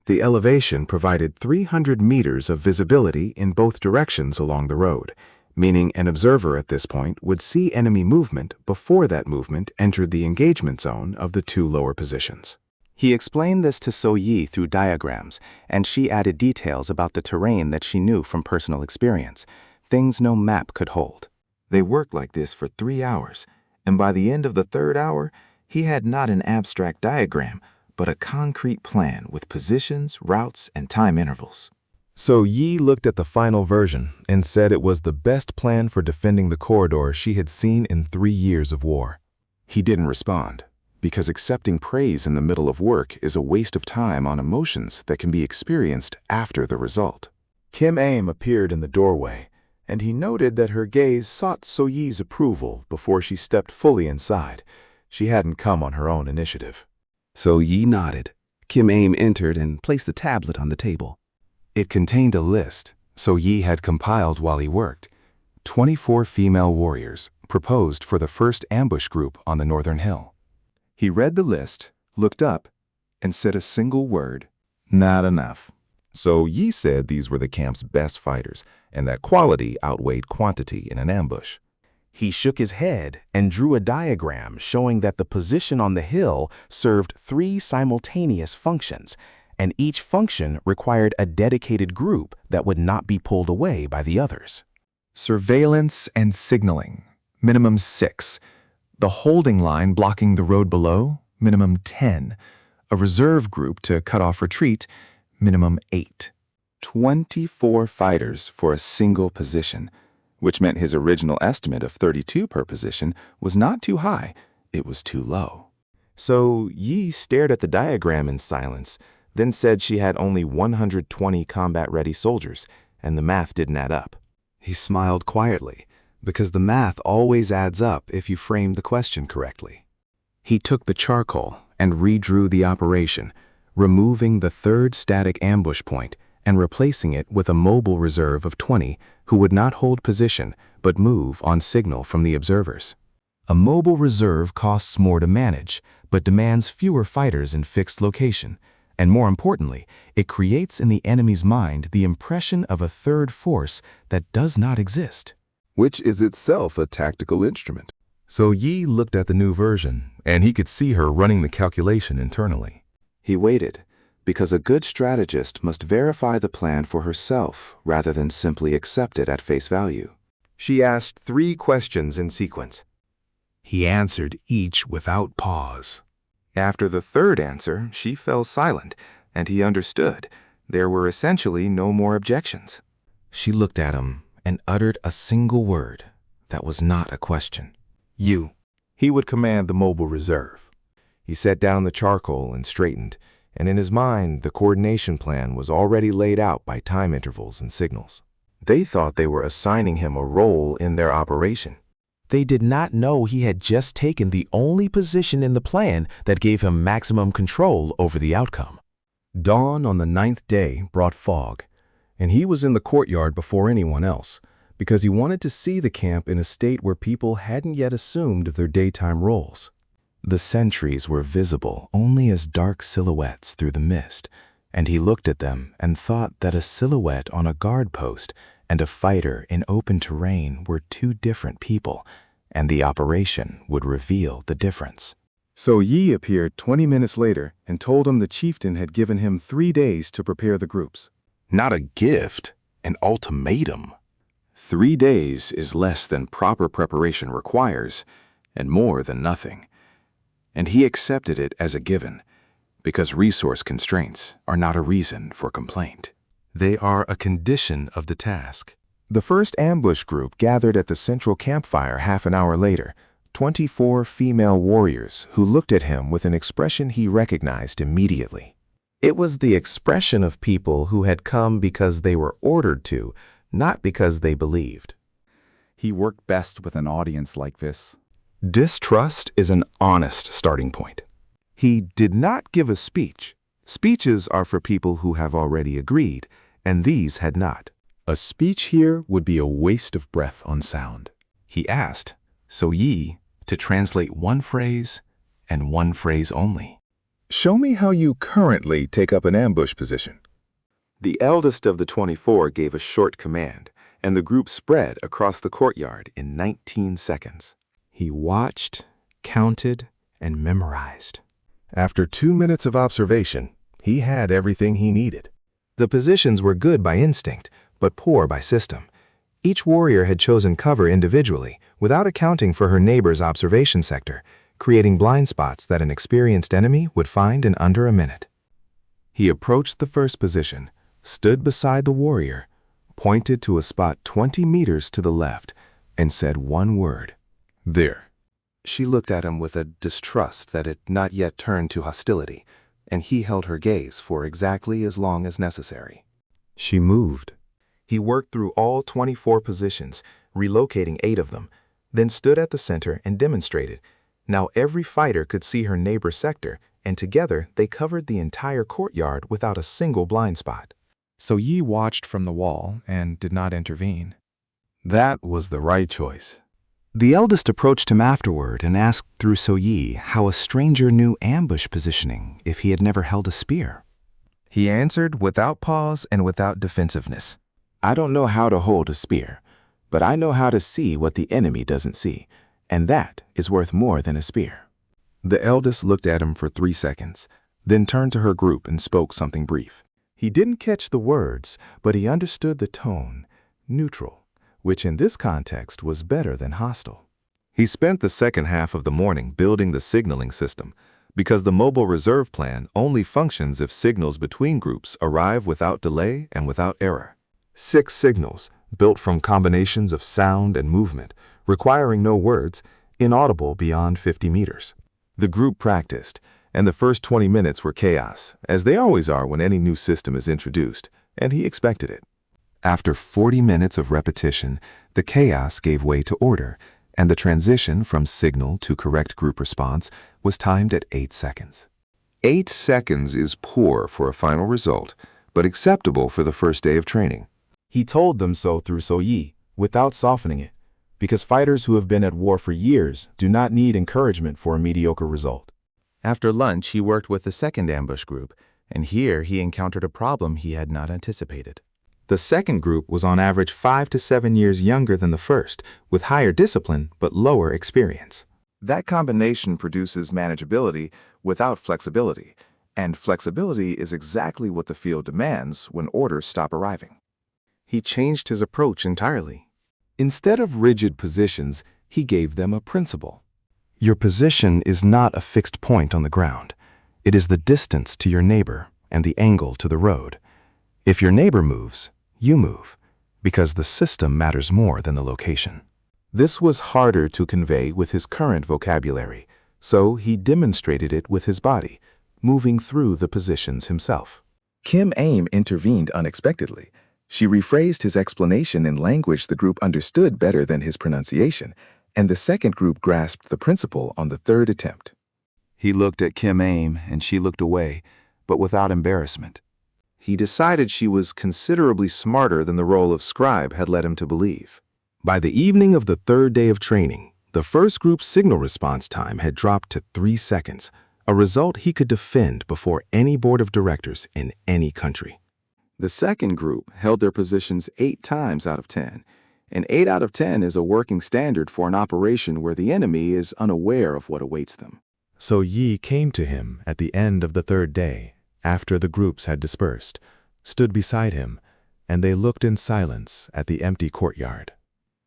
The elevation provided 300 meters of visibility in both directions along the road, meaning an observer at this point would see enemy movement before that movement entered the engagement zone of the 2 lower positions. He explained this to So Yi through diagrams, and she added details about the terrain that she knew from personal experience, things no map could hold. They worked like this for 3 hours, and by the end of the 3rd hour, he had not an abstract diagram, but a concrete plan with positions, routes, and time intervals. So Yi looked at the final version and said it was the best plan for defending the corridor she had seen in 3 years of war. He didn't respond, because accepting praise in the middle of work is a waste of time on emotions that can be experienced after the result. Kim Aim appeared in the doorway, and he noted that her gaze sought So Yi's approval before she stepped fully inside. She hadn't come on her own initiative. So Yi nodded. Kim Aim entered and placed the tablet on the table. It contained a list So Yi had compiled while he worked. 24 female warriors proposed for the first ambush group on the northern hill. He read the list, looked up, and said a single word. Not enough. So Yi said these were the camp's best fighters, and that quality outweighed quantity in an ambush. He shook his head and drew a diagram showing that the position on the hill served 3 simultaneous functions, and each function required a dedicated group that would not be pulled away by the others. Surveillance and signaling, minimum 6. The holding line blocking the road below, minimum 10. A reserve group to cut off retreat, minimum 8. 24 fighters for a single position, which meant his original estimate of 32 per position was not too high, it was too low. So Yi stared at the diagram in silence, then said she had only 120 combat-ready soldiers, and the math didn't add up. He smiled quietly, because the math always adds up if you frame the question correctly. He took the charcoal and redrew the operation, removing the 3rd static ambush point and replacing it with a mobile reserve of 20 who would not hold position but move on signal from the observers. A mobile reserve costs more to manage, but demands fewer fighters in fixed location, and more importantly, it creates in the enemy's mind the impression of a 3rd force that does not exist. Which is itself a tactical instrument. So Yi looked at the new version, and he could see her running the calculation internally. He waited, because a good strategist must verify the plan for herself rather than simply accept it at face value. She asked 3 questions in sequence. He answered each without pause. After the 3rd answer, she fell silent, and he understood. There were essentially no more objections. She looked at him and uttered a single word that was not a question. You. He would command the mobile reserve. He set down the charcoal and straightened, and in his mind the coordination plan was already laid out by time intervals and signals. They thought they were assigning him a role in their operation. They did not know he had just taken the only position in the plan that gave him maximum control over the outcome. Dawn on the 9th day brought fog, and he was in the courtyard before anyone else, because he wanted to see the camp in a state where people hadn't yet assumed their daytime roles. The sentries were visible only as dark silhouettes through the mist, and he looked at them and thought that a silhouette on a guard post and a fighter in open terrain were 2 different people, and the operation would reveal the difference. So Yi appeared 20 minutes later and told him the chieftain had given him 3 days to prepare the groups. Not a gift, an ultimatum. 3 days is less than proper preparation requires, and more than nothing. And he accepted it as a given, because resource constraints are not a reason for complaint. They are a condition of the task. The first ambush group gathered at the central campfire half an hour later, 24 female warriors who looked at him with an expression he recognized immediately. It was the expression of people who had come because they were ordered to, not because they believed. He worked best with an audience like this. Distrust is an honest starting point. He did not give a speech. Speeches are for people who have already agreed, and these had not. A speech here would be a waste of breath on sound. He asked, so Yi, to translate 1 phrase and 1 phrase only. Show me how you currently take up an ambush position. The eldest of the 24 gave a short command, and the group spread across the courtyard in 19 seconds. He watched, counted, and memorized. After 2 minutes of observation, he had everything he needed. The positions were good by instinct, but poor by system. Each warrior had chosen cover individually, without accounting for her neighbor's observation sector, creating blind spots that an experienced enemy would find in under a minute. He approached the first position, stood beside the warrior, pointed to a spot 20 meters to the left, and said 1 word. There. She looked at him with a distrust that had not yet turned to hostility, and he held her gaze for exactly as long as necessary. She moved. He worked through all 24 positions, relocating 8 of them, then stood at the center and demonstrated. Now every fighter could see her neighbor's sector, and together they covered the entire courtyard without a single blind spot. So Yi watched from the wall and did not intervene. That was the right choice. The eldest approached him afterward and asked through So-yi how a stranger knew ambush positioning if he had never held a spear. He answered without pause and without defensiveness. I don't know how to hold a spear, but I know how to see what the enemy doesn't see, and that is worth more than a spear. The eldest looked at him for 3 seconds, then turned to her group and spoke something brief. He didn't catch the words, but he understood the tone, neutral, which in this context was better than hostile. He spent the second half of the morning building the signaling system, because the mobile reserve plan only functions if signals between groups arrive without delay and without error. 6 signals, built from combinations of sound and movement, requiring no words, inaudible beyond 50 meters. The group practiced, and the first 20 minutes were chaos, as they always are when any new system is introduced, and he expected it. After 40 minutes of repetition, the chaos gave way to order, and the transition from signal to correct group response was timed at 8 seconds. 8 seconds is poor for a final result, but acceptable for the first day of training. He told them so through So-yi, without softening it, because fighters who have been at war for years do not need encouragement for a mediocre result. After lunch, he worked with the second ambush group, and here he encountered a problem he had not anticipated. The second group was on average 5 to 7 years younger than the first, with higher discipline but lower experience. That combination produces manageability without flexibility, and flexibility is exactly what the field demands when orders stop arriving. He changed his approach entirely. Instead of rigid positions, he gave them a principle. Your position is not a fixed point on the ground. It is the distance to your neighbor and the angle to the road. If your neighbor moves, you move, because the system matters more than the location. This was harder to convey with his current vocabulary, so he demonstrated it with his body, moving through the positions himself. Kim Aim intervened unexpectedly. She rephrased his explanation in language the group understood better than his pronunciation, and the second group grasped the principle on the third attempt. He looked at Kim Aim, and she looked away, but without embarrassment. He decided she was considerably smarter than the role of scribe had led him to believe. By the evening of the third day of training, the first group's signal response time had dropped to 3 seconds, a result he could defend before any board of directors in any country. The second group held their positions 8 times out of 10, and 8 out of 10 is a working standard for an operation where the enemy is unaware of what awaits them. So-yi came to him at the end of the third day, after the groups had dispersed, stood beside him, and they looked in silence at the empty courtyard.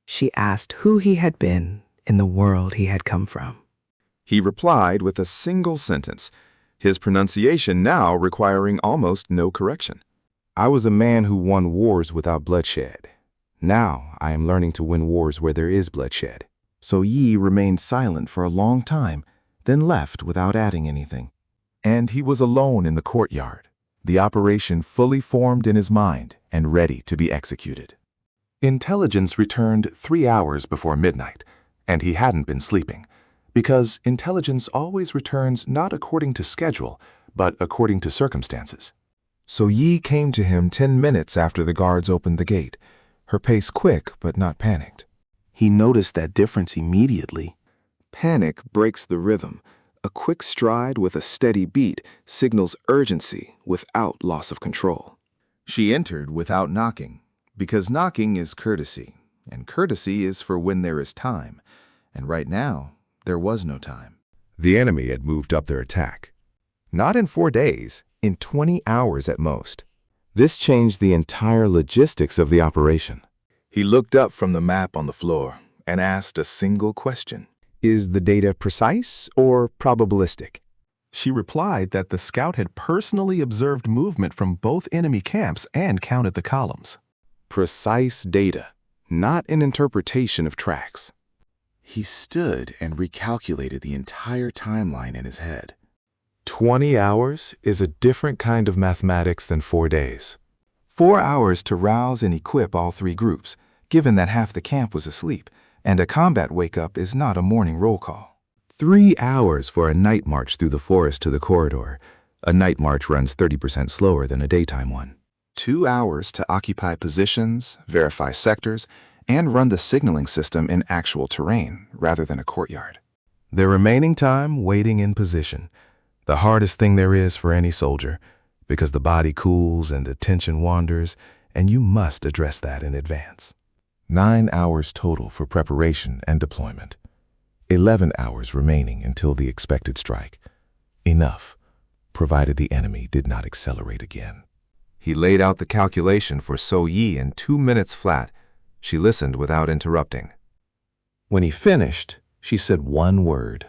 She asked who he had been in the world he had come from. He replied with a single sentence, his pronunciation now requiring almost no correction. I was a man who won wars without bloodshed. Now I am learning to win wars where there is bloodshed. So-yi remained silent for a long time, then left without adding anything. And he was alone in the courtyard, the operation fully formed in his mind and ready to be executed. Intelligence returned 3 hours before midnight, and he hadn't been sleeping, because intelligence always returns not according to schedule, but according to circumstances. So-yi came to him 10 minutes after the guards opened the gate, her pace quick but not panicked. He noticed that difference immediately. Panic breaks the rhythm. A quick stride with a steady beat signals urgency without loss of control. She entered without knocking, because knocking is courtesy, and courtesy is for when there is time, and right now, there was no time. The enemy had moved up their attack. Not in 4 days, in 20 hours at most. This changed the entire logistics of the operation. He looked up from the map on the floor and asked a single question. Is the data precise or probabilistic? She replied that the scout had personally observed movement from both enemy camps and counted the columns. Precise data, not an interpretation of tracks. He stood and recalculated the entire timeline in his head. 20 hours is a different kind of mathematics than 4 days. 4 hours to rouse and equip all 3 groups, given that half the camp was asleep, and a combat wake-up is not a morning roll call. 3 hours for a night march through the forest to the corridor. A night march runs 30% slower than a daytime one. 2 hours to occupy positions, verify sectors, and run the signaling system in actual terrain rather than a courtyard. Their remaining time waiting in position, the hardest thing there is for any soldier, because the body cools and attention wanders, and you must address that in advance. 9 hours total for preparation and deployment. 11 hours remaining until the expected strike. Enough, provided the enemy did not accelerate again. He laid out the calculation for So-Yi in 2 minutes flat. She listened without interrupting. When he finished, she said one word.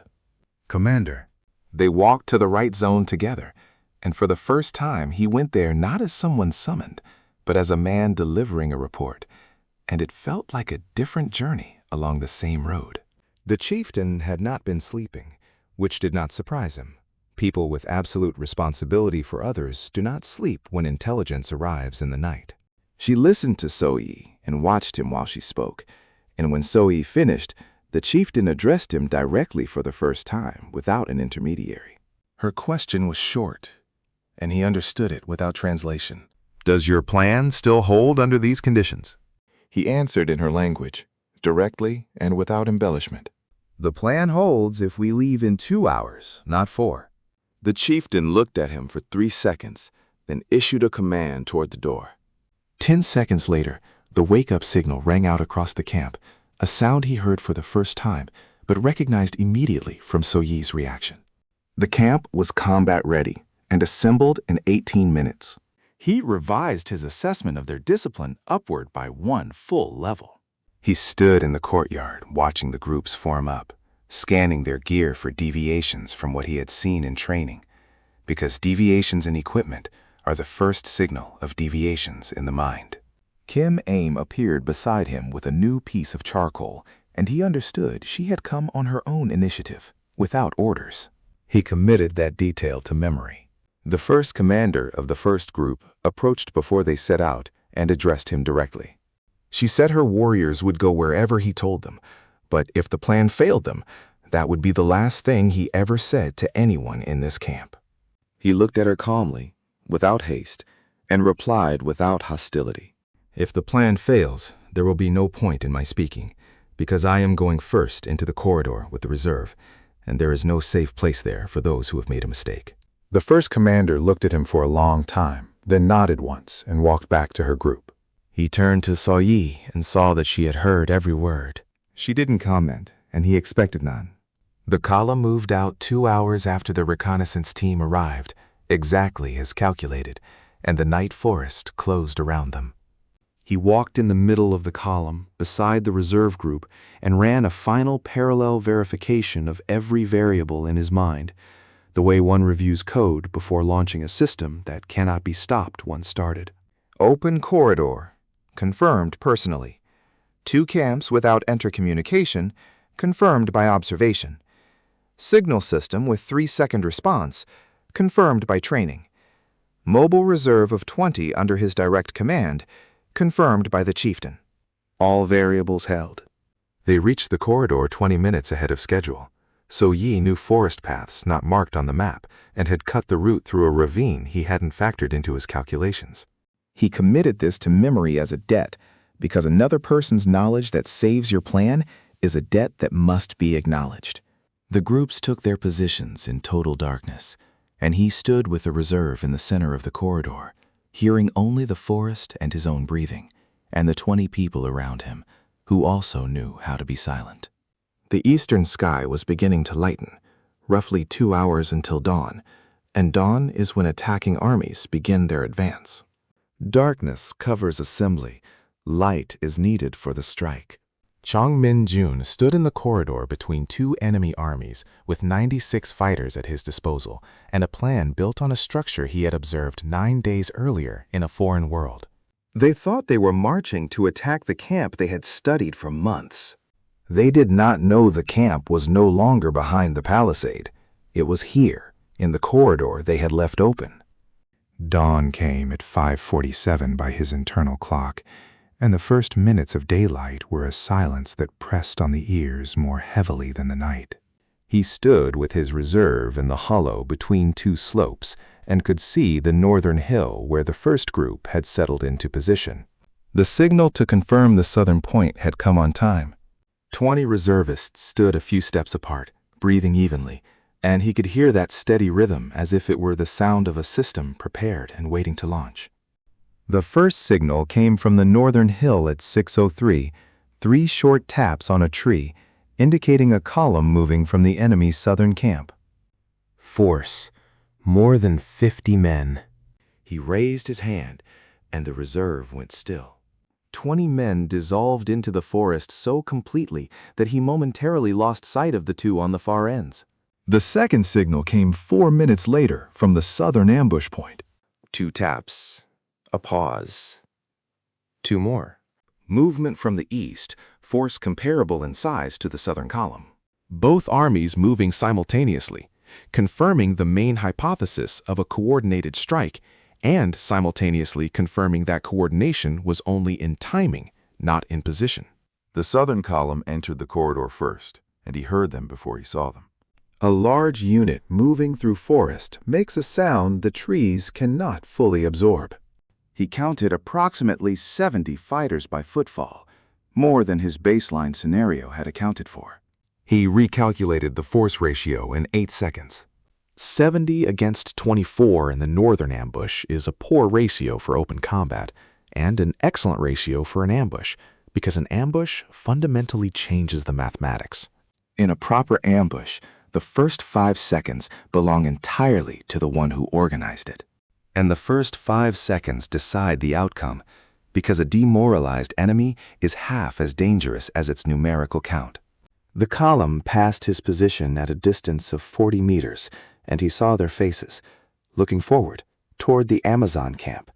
Commander. They walked to the right zone together, and for the first time he went there not as someone summoned, but as a man delivering a report, and it felt like a different journey along the same road. The chieftain had not been sleeping, which did not surprise him. People with absolute responsibility for others do not sleep when intelligence arrives in the night. She listened to So-Yi and watched him while she spoke, and when So-Yi finished, the chieftain addressed him directly for the first time without an intermediary. Her question was short, and he understood it without translation. Does your plan still hold under these conditions? He answered in her language, directly and without embellishment. The plan holds if we leave in 2 hours, not 4. The chieftain looked at him for 3 seconds, then issued a command toward the door. 10 seconds later, the wake-up signal rang out across the camp, a sound he heard for the first time, but recognized immediately from So-Yi's reaction. The camp was combat-ready and assembled in 18 minutes. He revised his assessment of their discipline upward by 1 full level. He stood in the courtyard watching the groups form up, scanning their gear for deviations from what he had seen in training, because deviations in equipment are the first signal of deviations in the mind. Kim Aim appeared beside him with a new piece of charcoal, and he understood she had come on her own initiative, without orders. He committed that detail to memory. The first commander of the first group approached before they set out and addressed him directly. She said her warriors would go wherever he told them, but if the plan failed them, that would be the last thing he ever said to anyone in this camp. He looked at her calmly, without haste, and replied without hostility. If the plan fails, there will be no point in my speaking, because I am going first into the corridor with the reserve, and there is no safe place there for those who have made a mistake. The first commander looked at him for a long time, then nodded once and walked back to her group. He turned to So-Yi and saw that she had heard every word. She didn't comment, and he expected none. The column moved out 2 hours after the reconnaissance team arrived, exactly as calculated, and the night forest closed around them. He walked in the middle of the column, beside the reserve group, and ran a final parallel verification of every variable in his mind, the way one reviews code before launching a system that cannot be stopped once started. Open corridor. Confirmed personally. 2 camps without intercommunication. Confirmed by observation. Signal system with 3-second response. Confirmed by training. Mobile reserve of 20 under his direct command. Confirmed by the chieftain. All variables held. They reached the corridor 20 minutes ahead of schedule. So-Yi knew forest paths not marked on the map and had cut the route through a ravine he hadn't factored into his calculations. He committed this to memory as a debt, because another person's knowledge that saves your plan is a debt that must be acknowledged. The groups took their positions in total darkness, and he stood with the reserve in the center of the corridor, hearing only the forest and his own breathing, and the 20 people around him, who also knew how to be silent. The eastern sky was beginning to lighten, roughly 2 hours until dawn, and dawn is when attacking armies begin their advance. Darkness covers assembly. Light is needed for the strike. Chung Min Jun stood in the corridor between 2 enemy armies with 96 fighters at his disposal and a plan built on a structure he had observed 9 days earlier in a foreign world. They thought they were marching to attack the camp they had studied for months. They did not know the camp was no longer behind the palisade. It was here, in the corridor they had left open. Dawn came at 5:47 by his internal clock, and the first minutes of daylight were a silence that pressed on the ears more heavily than the night. He stood with his reserve in the hollow between 2 slopes and could see the northern hill where the first group had settled into position. The signal to confirm the southern point had come on time. 20 reservists stood a few steps apart, breathing evenly, and he could hear that steady rhythm as if it were the sound of a system prepared and waiting to launch. The first signal came from the northern hill at 6:03, 3 short taps on a tree, indicating a column moving from the enemy's southern camp. Force. More than 50 men. He raised his hand, and the reserve went still. 20 men dissolved into the forest so completely that he momentarily lost sight of the two on the far ends. The second signal came 4 minutes later from the southern ambush point. 2 taps, a pause, 2 more. Movement from the east, force comparable in size to the southern column. Both armies moving simultaneously, confirming the main hypothesis of a coordinated strike and simultaneously confirming that coordination was only in timing, not in position. The southern column entered the corridor first, and he heard them before he saw them. A large unit moving through forest makes a sound the trees cannot fully absorb. He counted approximately 70 fighters by footfall, more than his baseline scenario had accounted for. He recalculated the force ratio in 8 seconds. 70 against 24 in the northern ambush is a poor ratio for open combat, and an excellent ratio for an ambush, because an ambush fundamentally changes the mathematics. In a proper ambush, the first 5 seconds belong entirely to the one who organized it. And the first 5 seconds decide the outcome, because a demoralized enemy is half as dangerous as its numerical count. The column passed his position at a distance of 40 meters, and he saw their faces, looking forward, toward the Amazon camp.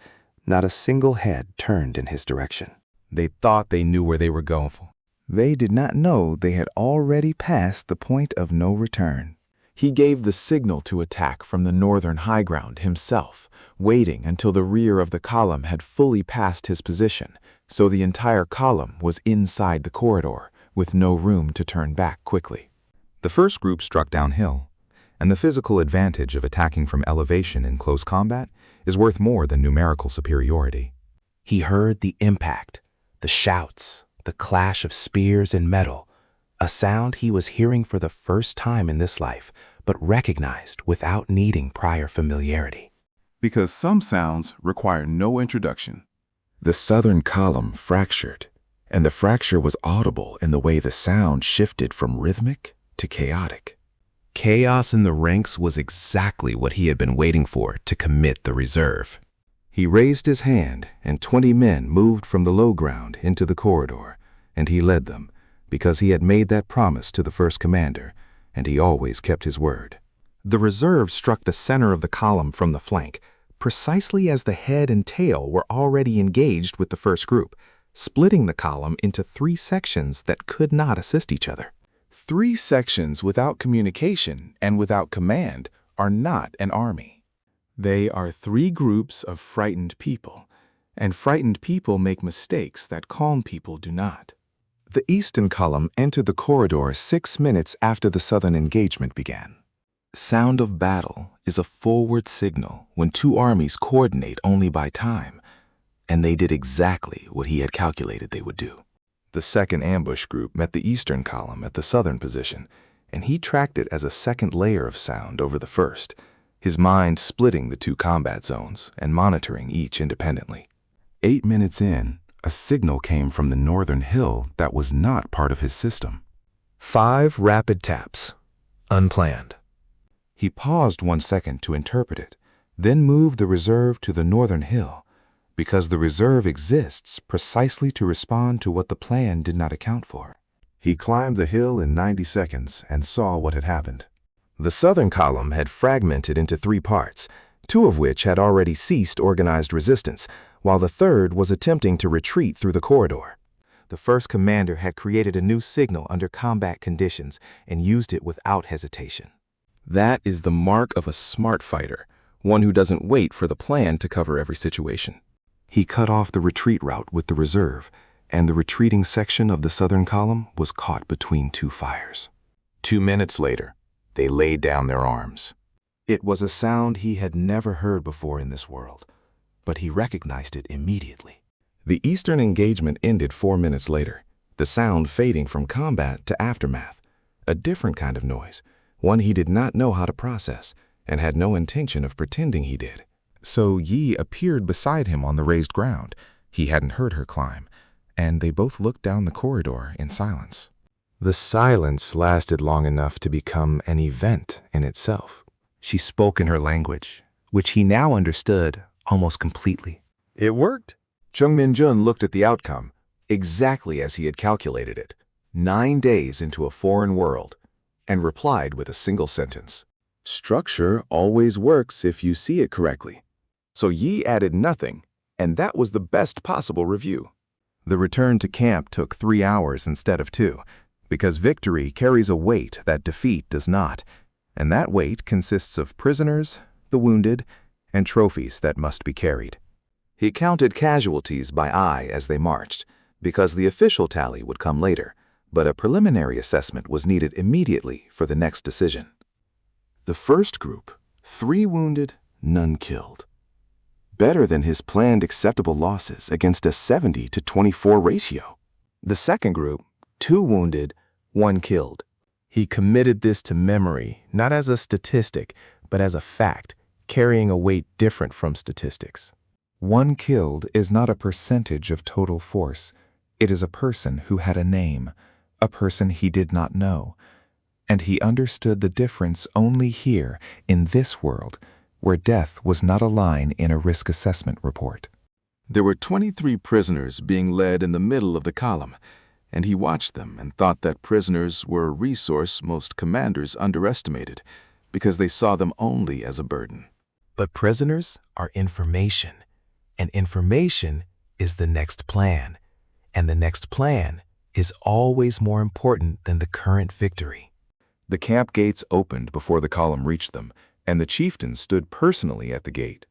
Not a single head turned in his direction. They thought they knew where they were going for. They did not know they had already passed the point of no return. He gave the signal to attack from the northern high ground himself, waiting until the rear of the column had fully passed his position, so the entire column was inside the corridor, with no room to turn back quickly. The first group struck downhill, and the physical advantage of attacking from elevation in close combat is worth more than numerical superiority. He heard the impact, the shouts, the clash of spears and metal, a sound he was hearing for the first time in this life, but recognized without needing prior familiarity. Because some sounds require no introduction. The southern column fractured, and the fracture was audible in the way the sound shifted from rhythmic to chaotic. Chaos in the ranks was exactly what he had been waiting for to commit the reserve. He raised his hand, and 20 men moved from the low ground into the corridor, and he led them, because he had made that promise to the first commander, and he always kept his word. The reserve struck the center of the column from the flank, precisely as the head and tail were already engaged with the first group, splitting the column into 3 sections that could not assist each other. 3 sections without communication and without command are not an army. They are 3 groups of frightened people, and frightened people make mistakes that calm people do not. The eastern column entered the corridor 6 minutes after the southern engagement began. Sound of battle is a forward signal when 2 armies coordinate only by time, and they did exactly what he had calculated they would do. The second ambush group met the eastern column at the southern position, and he tracked it as a second layer of sound over the first, his mind splitting the 2 combat zones and monitoring each independently. 8 minutes in, a signal came from the northern hill that was not part of his system. 5 rapid taps, unplanned. He paused 1 second to interpret it, then moved the reserve to the northern hill, because the reserve exists precisely to respond to what the plan did not account for. He climbed the hill in 90 seconds and saw what had happened. The southern column had fragmented into 3 parts, 2 of which had already ceased organized resistance, while the third was attempting to retreat through the corridor. The first commander had created a new signal under combat conditions and used it without hesitation. That is the mark of a smart fighter, one who doesn't wait for the plan to cover every situation. He cut off the retreat route with the reserve, and the retreating section of the southern column was caught between 2 fires. 2 minutes later, they laid down their arms. It was a sound he had never heard before in this world, but he recognized it immediately. The Eastern engagement ended 4 minutes later, the sound fading from combat to aftermath. A different kind of noise, one he did not know how to process and had no intention of pretending he did. So Yi appeared beside him on the raised ground. He hadn't heard her climb, and they both looked down the corridor in silence. The silence lasted long enough to become an event in itself. She spoke in her language, which he now understood almost completely. It worked. Chung Min Jun looked at the outcome, exactly as he had calculated it, 9 days into a foreign world, and replied with a single sentence. Structure always works if you see it correctly. So Yi added nothing, and that was the best possible review. The return to camp took 3 hours instead of 2, because victory carries a weight that defeat does not, and that weight consists of prisoners, the wounded, and trophies that must be carried. He counted casualties by eye as they marched, because the official tally would come later, but a preliminary assessment was needed immediately for the next decision. The first group, 3 wounded, none killed. Better than his planned acceptable losses against a 70-24 ratio. The second group, 2 wounded, 1 killed. He committed this to memory, not as a statistic, but as a fact, carrying a weight different from statistics. 1 killed is not a percentage of total force. It is a person who had a name, a person he did not know. And he understood the difference only here, in this world, where death was not a line in a risk assessment report. There were 23 prisoners being led in the middle of the column, and he watched them and thought that prisoners were a resource most commanders underestimated, because they saw them only as a burden. But prisoners are information, and information is the next plan, and the next plan is always more important than the current victory. The camp gates opened before the column reached them, and the chieftain stood personally at the gate.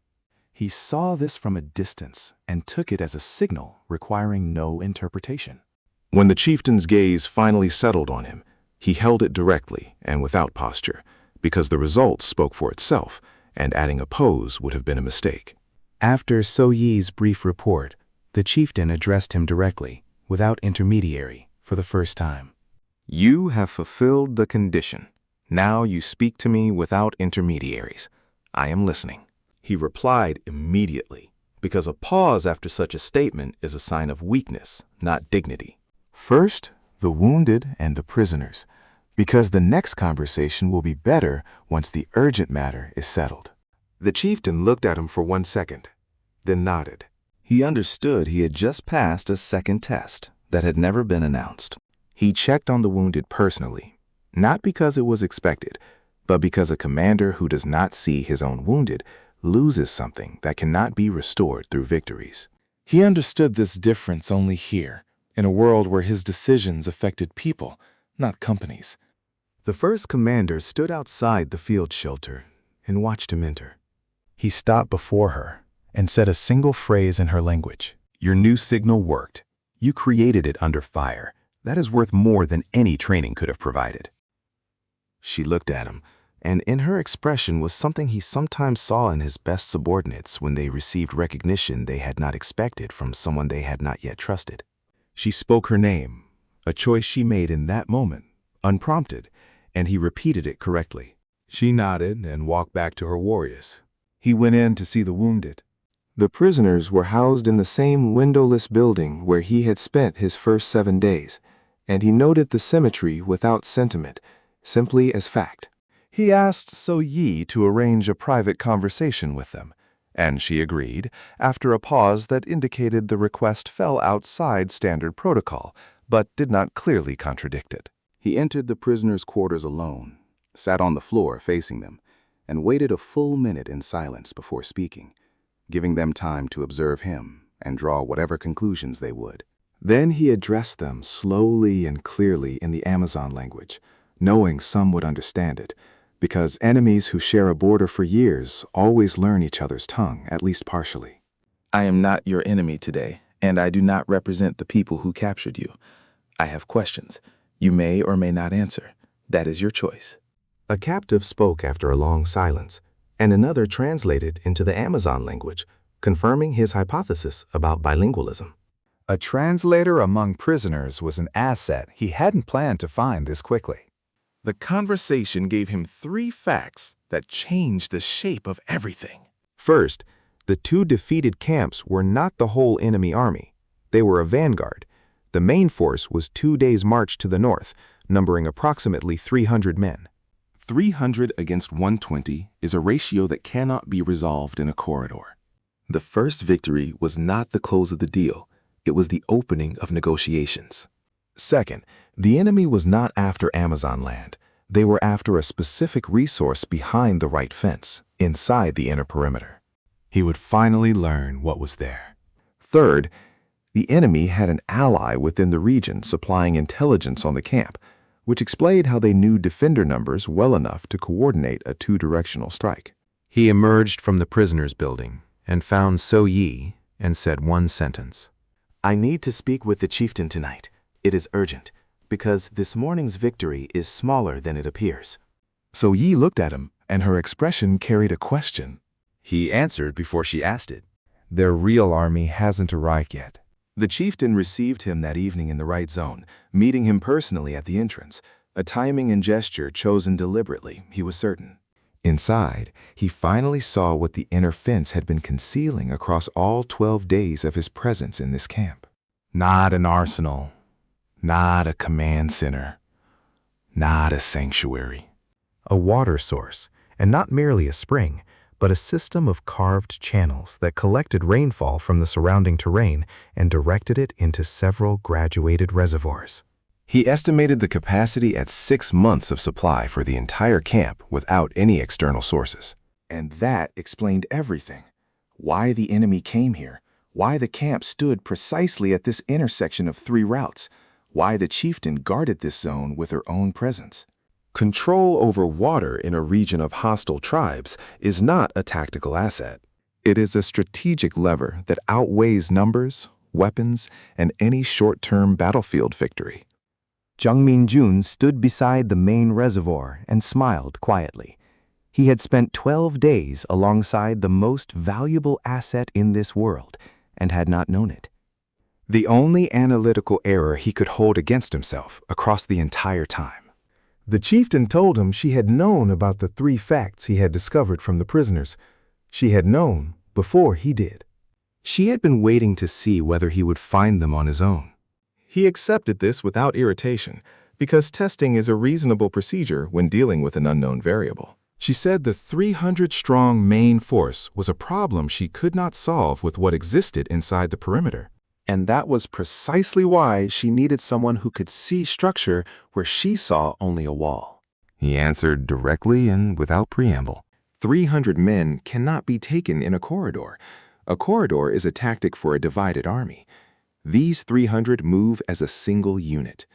He saw this from a distance and took it as a signal requiring no interpretation. When the chieftain's gaze finally settled on him, he held it directly and without posture, because the result spoke for itself, and adding a pose would have been a mistake. After So Yi's brief report, the chieftain addressed him directly, without intermediary, for the first time. You have fulfilled the condition. Now you speak to me without intermediaries. I am listening. He replied immediately, because a pause after such a statement is a sign of weakness, not dignity. First, the wounded and the prisoners, because the next conversation will be better once the urgent matter is settled. The chieftain looked at him for 1 second, then nodded. He understood he had just passed a second test that had never been announced. He checked on the wounded personally, not because it was expected, but because a commander who does not see his own wounded loses something that cannot be restored through victories. He understood this difference only here, in a world where his decisions affected people, not companies. The first commander stood outside the field shelter and watched him enter. He stopped before her and said a single phrase in her language. Your new signal worked. You created it under fire. That is worth more than any training could have provided. She looked at him, and in her expression was something he sometimes saw in his best subordinates when they received recognition they had not expected from someone they had not yet trusted. She spoke her name, a choice she made in that moment, unprompted, and he repeated it correctly. She nodded and walked back to her warriors. He went in to see the wounded. The prisoners were housed in the same windowless building where he had spent his first 7 days, and he noted the symmetry without sentiment, simply as fact. He asked So Yi to arrange a private conversation with them, and she agreed, after a pause that indicated the request fell outside standard protocol, but did not clearly contradict it. He entered the prisoners' quarters alone, sat on the floor facing them, and waited a full minute in silence before speaking, giving them time to observe him and draw whatever conclusions they would. Then he addressed them slowly and clearly in the Amazon language, knowing some would understand it, because enemies who share a border for years always learn each other's tongue, at least partially. I am not your enemy today, and I do not represent the people who captured you. I have questions. You may or may not answer. That is your choice. A captive spoke after a long silence, and another translated into the Amazon language, confirming his hypothesis about bilingualism. A translator among prisoners was an asset he hadn't planned to find this quickly. The conversation gave him 3 facts that changed the shape of everything. First, the 2 defeated camps were not the whole enemy army. They were a vanguard. The main force was 2 days' march to the north, numbering approximately 300 men. 300 against 120 is a ratio that cannot be resolved in a corridor. The first victory was not the close of the deal. It was the opening of negotiations. Second, the enemy was not after Amazon land. They were after a specific resource behind the right fence, inside the inner perimeter. He would finally learn what was there. Third, the enemy had an ally within the region supplying intelligence on the camp, which explained how they knew defender numbers well enough to coordinate a 2-directional strike. He emerged from the prisoners' building and found So Yi and said one sentence. I need to speak with the chieftain tonight. It is urgent, because this morning's victory is smaller than it appears. So Yi looked at him, and her expression carried a question. He answered before she asked it. Their real army hasn't arrived yet. The chieftain received him that evening in the right zone, meeting him personally at the entrance, a timing and gesture chosen deliberately, he was certain. Inside, he finally saw what the inner fence had been concealing across all 12 days of his presence in this camp. Not an arsenal, not a command center, not a sanctuary. A water source, and not merely a spring, but a system of carved channels that collected rainfall from the surrounding terrain and directed it into several graduated reservoirs. He estimated the capacity at 6 months of supply for the entire camp without any external sources. And that explained everything. Why the enemy came here, why the camp stood precisely at this intersection of 3 routes, why the chieftain guarded this zone with her own presence. Control over water in a region of hostile tribes is not a tactical asset. It is a strategic lever that outweighs numbers, weapons, and any short-term battlefield victory. Chung Min Jun stood beside the main reservoir and smiled quietly. He had spent 12 days alongside the most valuable asset in this world and had not known it. The only analytical error he could hold against himself across the entire time. The chieftain told him she had known about the 3 facts he had discovered from the prisoners. She had known before he did. She had been waiting to see whether he would find them on his own. He accepted this without irritation, because testing is a reasonable procedure when dealing with an unknown variable. She said the 300-strong main force was a problem she could not solve with what existed inside the perimeter. And that was precisely why she needed someone who could see structure where she saw only a wall. He answered directly and without preamble. 300 men cannot be taken in a corridor. A corridor is a tactic for a divided army. These 300 move as a single unit.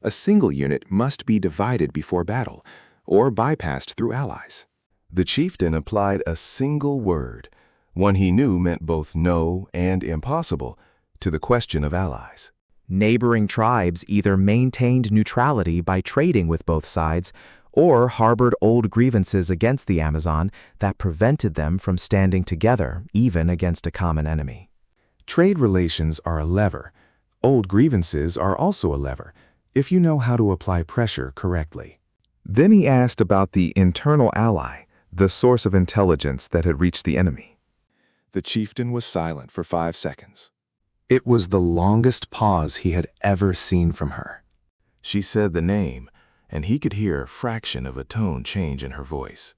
A single unit must be divided before battle, or bypassed through allies. The chieftain applied a single word, one he knew meant both no and impossible, to the question of allies. Neighboring tribes either maintained neutrality by trading with both sides or harbored old grievances against the Amazon that prevented them from standing together even against a common enemy. Trade relations are a lever. Old grievances are also a lever, if you know how to apply pressure correctly. Then he asked about the internal ally, the source of intelligence that had reached the enemy. The chieftain was silent for 5 seconds. It was the longest pause he had ever seen from her. She said the name, and he could hear a fraction of a tone change in her voice.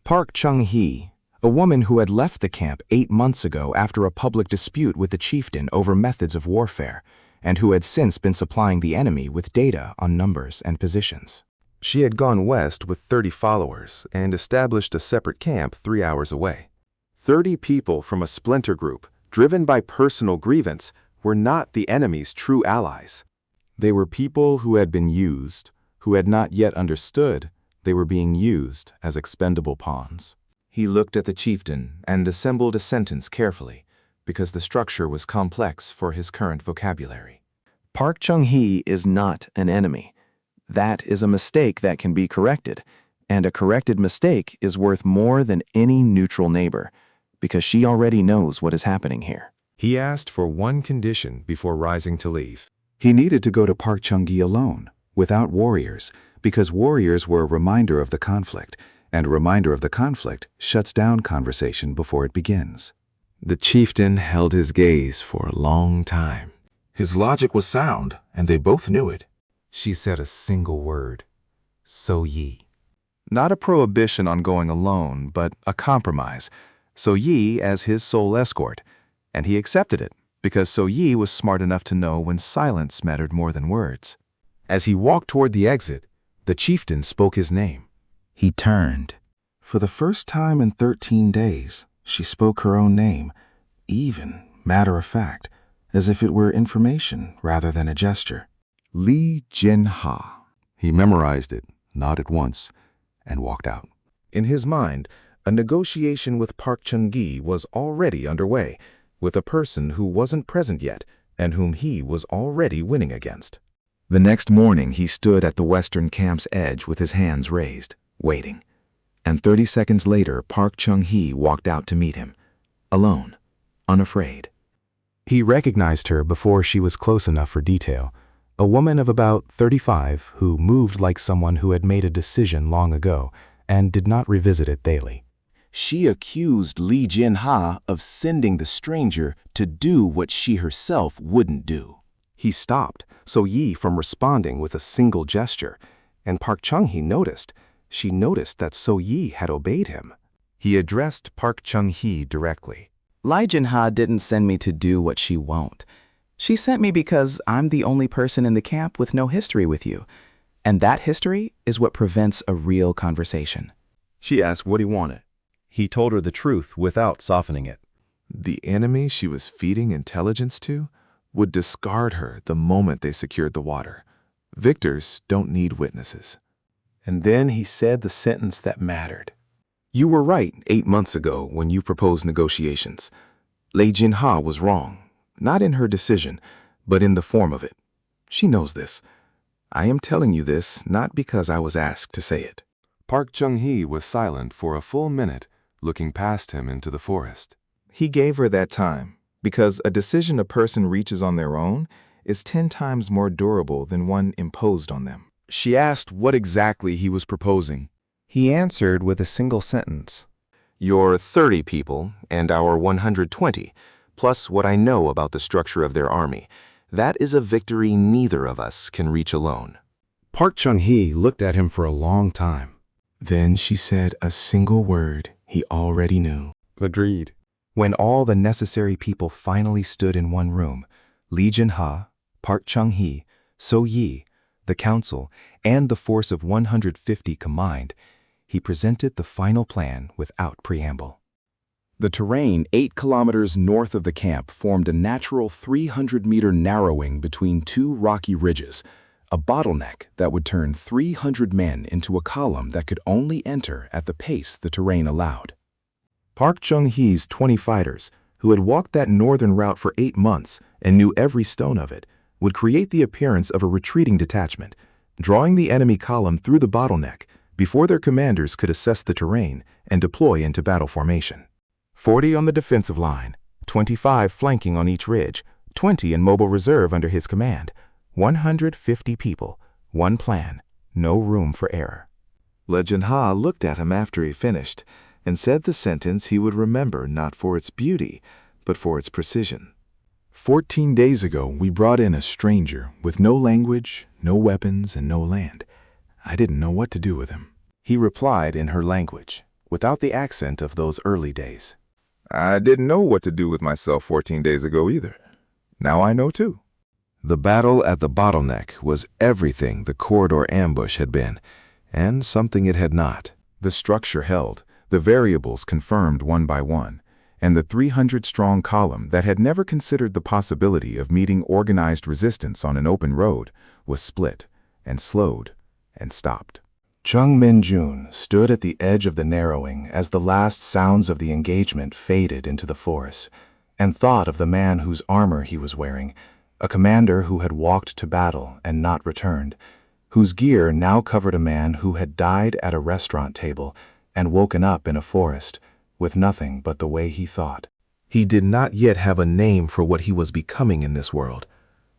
Park Chung-hee, a woman who had left the camp 8 months ago after a public dispute with the chieftain over methods of warfare, and who had since been supplying the enemy with data on numbers and positions. She had gone west with 30 followers and established a separate camp 3 hours away. 30 people from a splinter group, driven by personal grievance, were not the enemy's true allies. They were people who had been used, who had not yet understood they were being used as expendable pawns. He looked at the chieftain and assembled a sentence carefully, because the structure was complex for his current vocabulary. Park Chung-hee is not an enemy. That is a mistake that can be corrected, and a corrected mistake is worth more than any neutral neighbor, because she already knows what is happening here. He asked for one condition before rising to leave. He needed to go to Park Chung-gi alone, without warriors, because warriors were a reminder of the conflict, and a reminder of the conflict shuts down conversation before it begins. The chieftain held his gaze for a long time. His logic was sound, and they both knew it. She said a single word. So Yi. Not a prohibition on going alone, but a compromise. So Yi as his sole escort, and he accepted it, because So Yi was smart enough to know when silence mattered more than words. As he walked toward the exit, the chieftain spoke his name. He turned. For the first time in 13 days, she spoke her own name, even, matter of fact, as if it were information rather than a gesture. Lee Jin-ha. He memorized it, nodded once, and walked out. In his mind, a negotiation with Park Chung-gi was already underway, with a person who wasn't present yet and whom he was already winning against. The next morning he stood at the western camp's edge with his hands raised, waiting. And 30 seconds later Park Chung-hee walked out to meet him, alone, unafraid. He recognized her before she was close enough for detail, a woman of about 35 who moved like someone who had made a decision long ago and did not revisit it daily. She accused Lee Jin-ha of sending the stranger to do what she herself wouldn't do. He stopped So Yi from responding with a single gesture, and Park Chung-hee noticed. She noticed that So Yi had obeyed him. He addressed Park Chung-hee directly. Lee Jin-ha didn't send me to do what she won't. She sent me because I'm the only person in the camp with no history with you, and that history is what prevents a real conversation. She asked what he wanted. He told her the truth without softening it. The enemy she was feeding intelligence to would discard her the moment they secured the water. Victors don't need witnesses. And then he said the sentence that mattered. You were right 8 months ago when you proposed negotiations. Lee Jin-ha was wrong, not in her decision, but in the form of it. She knows this. I am telling you this not because I was asked to say it. Park Chung-hee was silent for a full minute, looking past him into the forest. He gave her that time because a decision a person reaches on their own is 10 times more durable than one imposed on them. She asked what exactly he was proposing. He answered with a single sentence. Your 30 people and our 120, plus what I know about the structure of their army. That is a victory neither of us can reach alone. Park Chung-hee looked at him for a long time. Then she said a single word he already knew. Agreed. When all the necessary people finally stood in one room, Lee Jin-ha, Park Chung-hee, So Yi, the council, and the force of 150 combined, he presented the final plan without preamble. The terrain 8 kilometers north of the camp formed a natural 300-meter narrowing between 2 rocky ridges, a bottleneck that would turn 300 men into a column that could only enter at the pace the terrain allowed. Park Chung-hee's 20 fighters, who had walked that northern route for 8 months and knew every stone of it, would create the appearance of a retreating detachment, drawing the enemy column through the bottleneck before their commanders could assess the terrain and deploy into battle formation. 40 on the defensive line, 25 flanking on each ridge, 20 in mobile reserve under his command, 150 people, one plan, no room for error. Lee Jin-ha looked at him after he finished and said the sentence he would remember not for its beauty, but for its precision. 14 days ago, we brought in a stranger with no language, no weapons, and no land. I didn't know what to do with him. He replied in her language, without the accent of those early days. I didn't know what to do with myself 14 days ago either. Now I know too. The battle at the bottleneck was everything the corridor ambush had been, and something it had not. The structure held, the variables confirmed one by one, and the 300-strong column that had never considered the possibility of meeting organized resistance on an open road was split and slowed and stopped. Chung Min Jun stood at the edge of the narrowing as the last sounds of the engagement faded into the forest, and thought of the man whose armor he was wearing, a commander who had walked to battle and not returned, whose gear now covered a man who had died at a restaurant table and woken up in a forest with nothing but the way he thought. He did not yet have a name for what he was becoming in this world,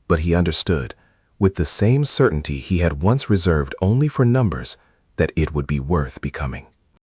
but he understood, with the same certainty he had once reserved only for numbers, that it would be worth becoming.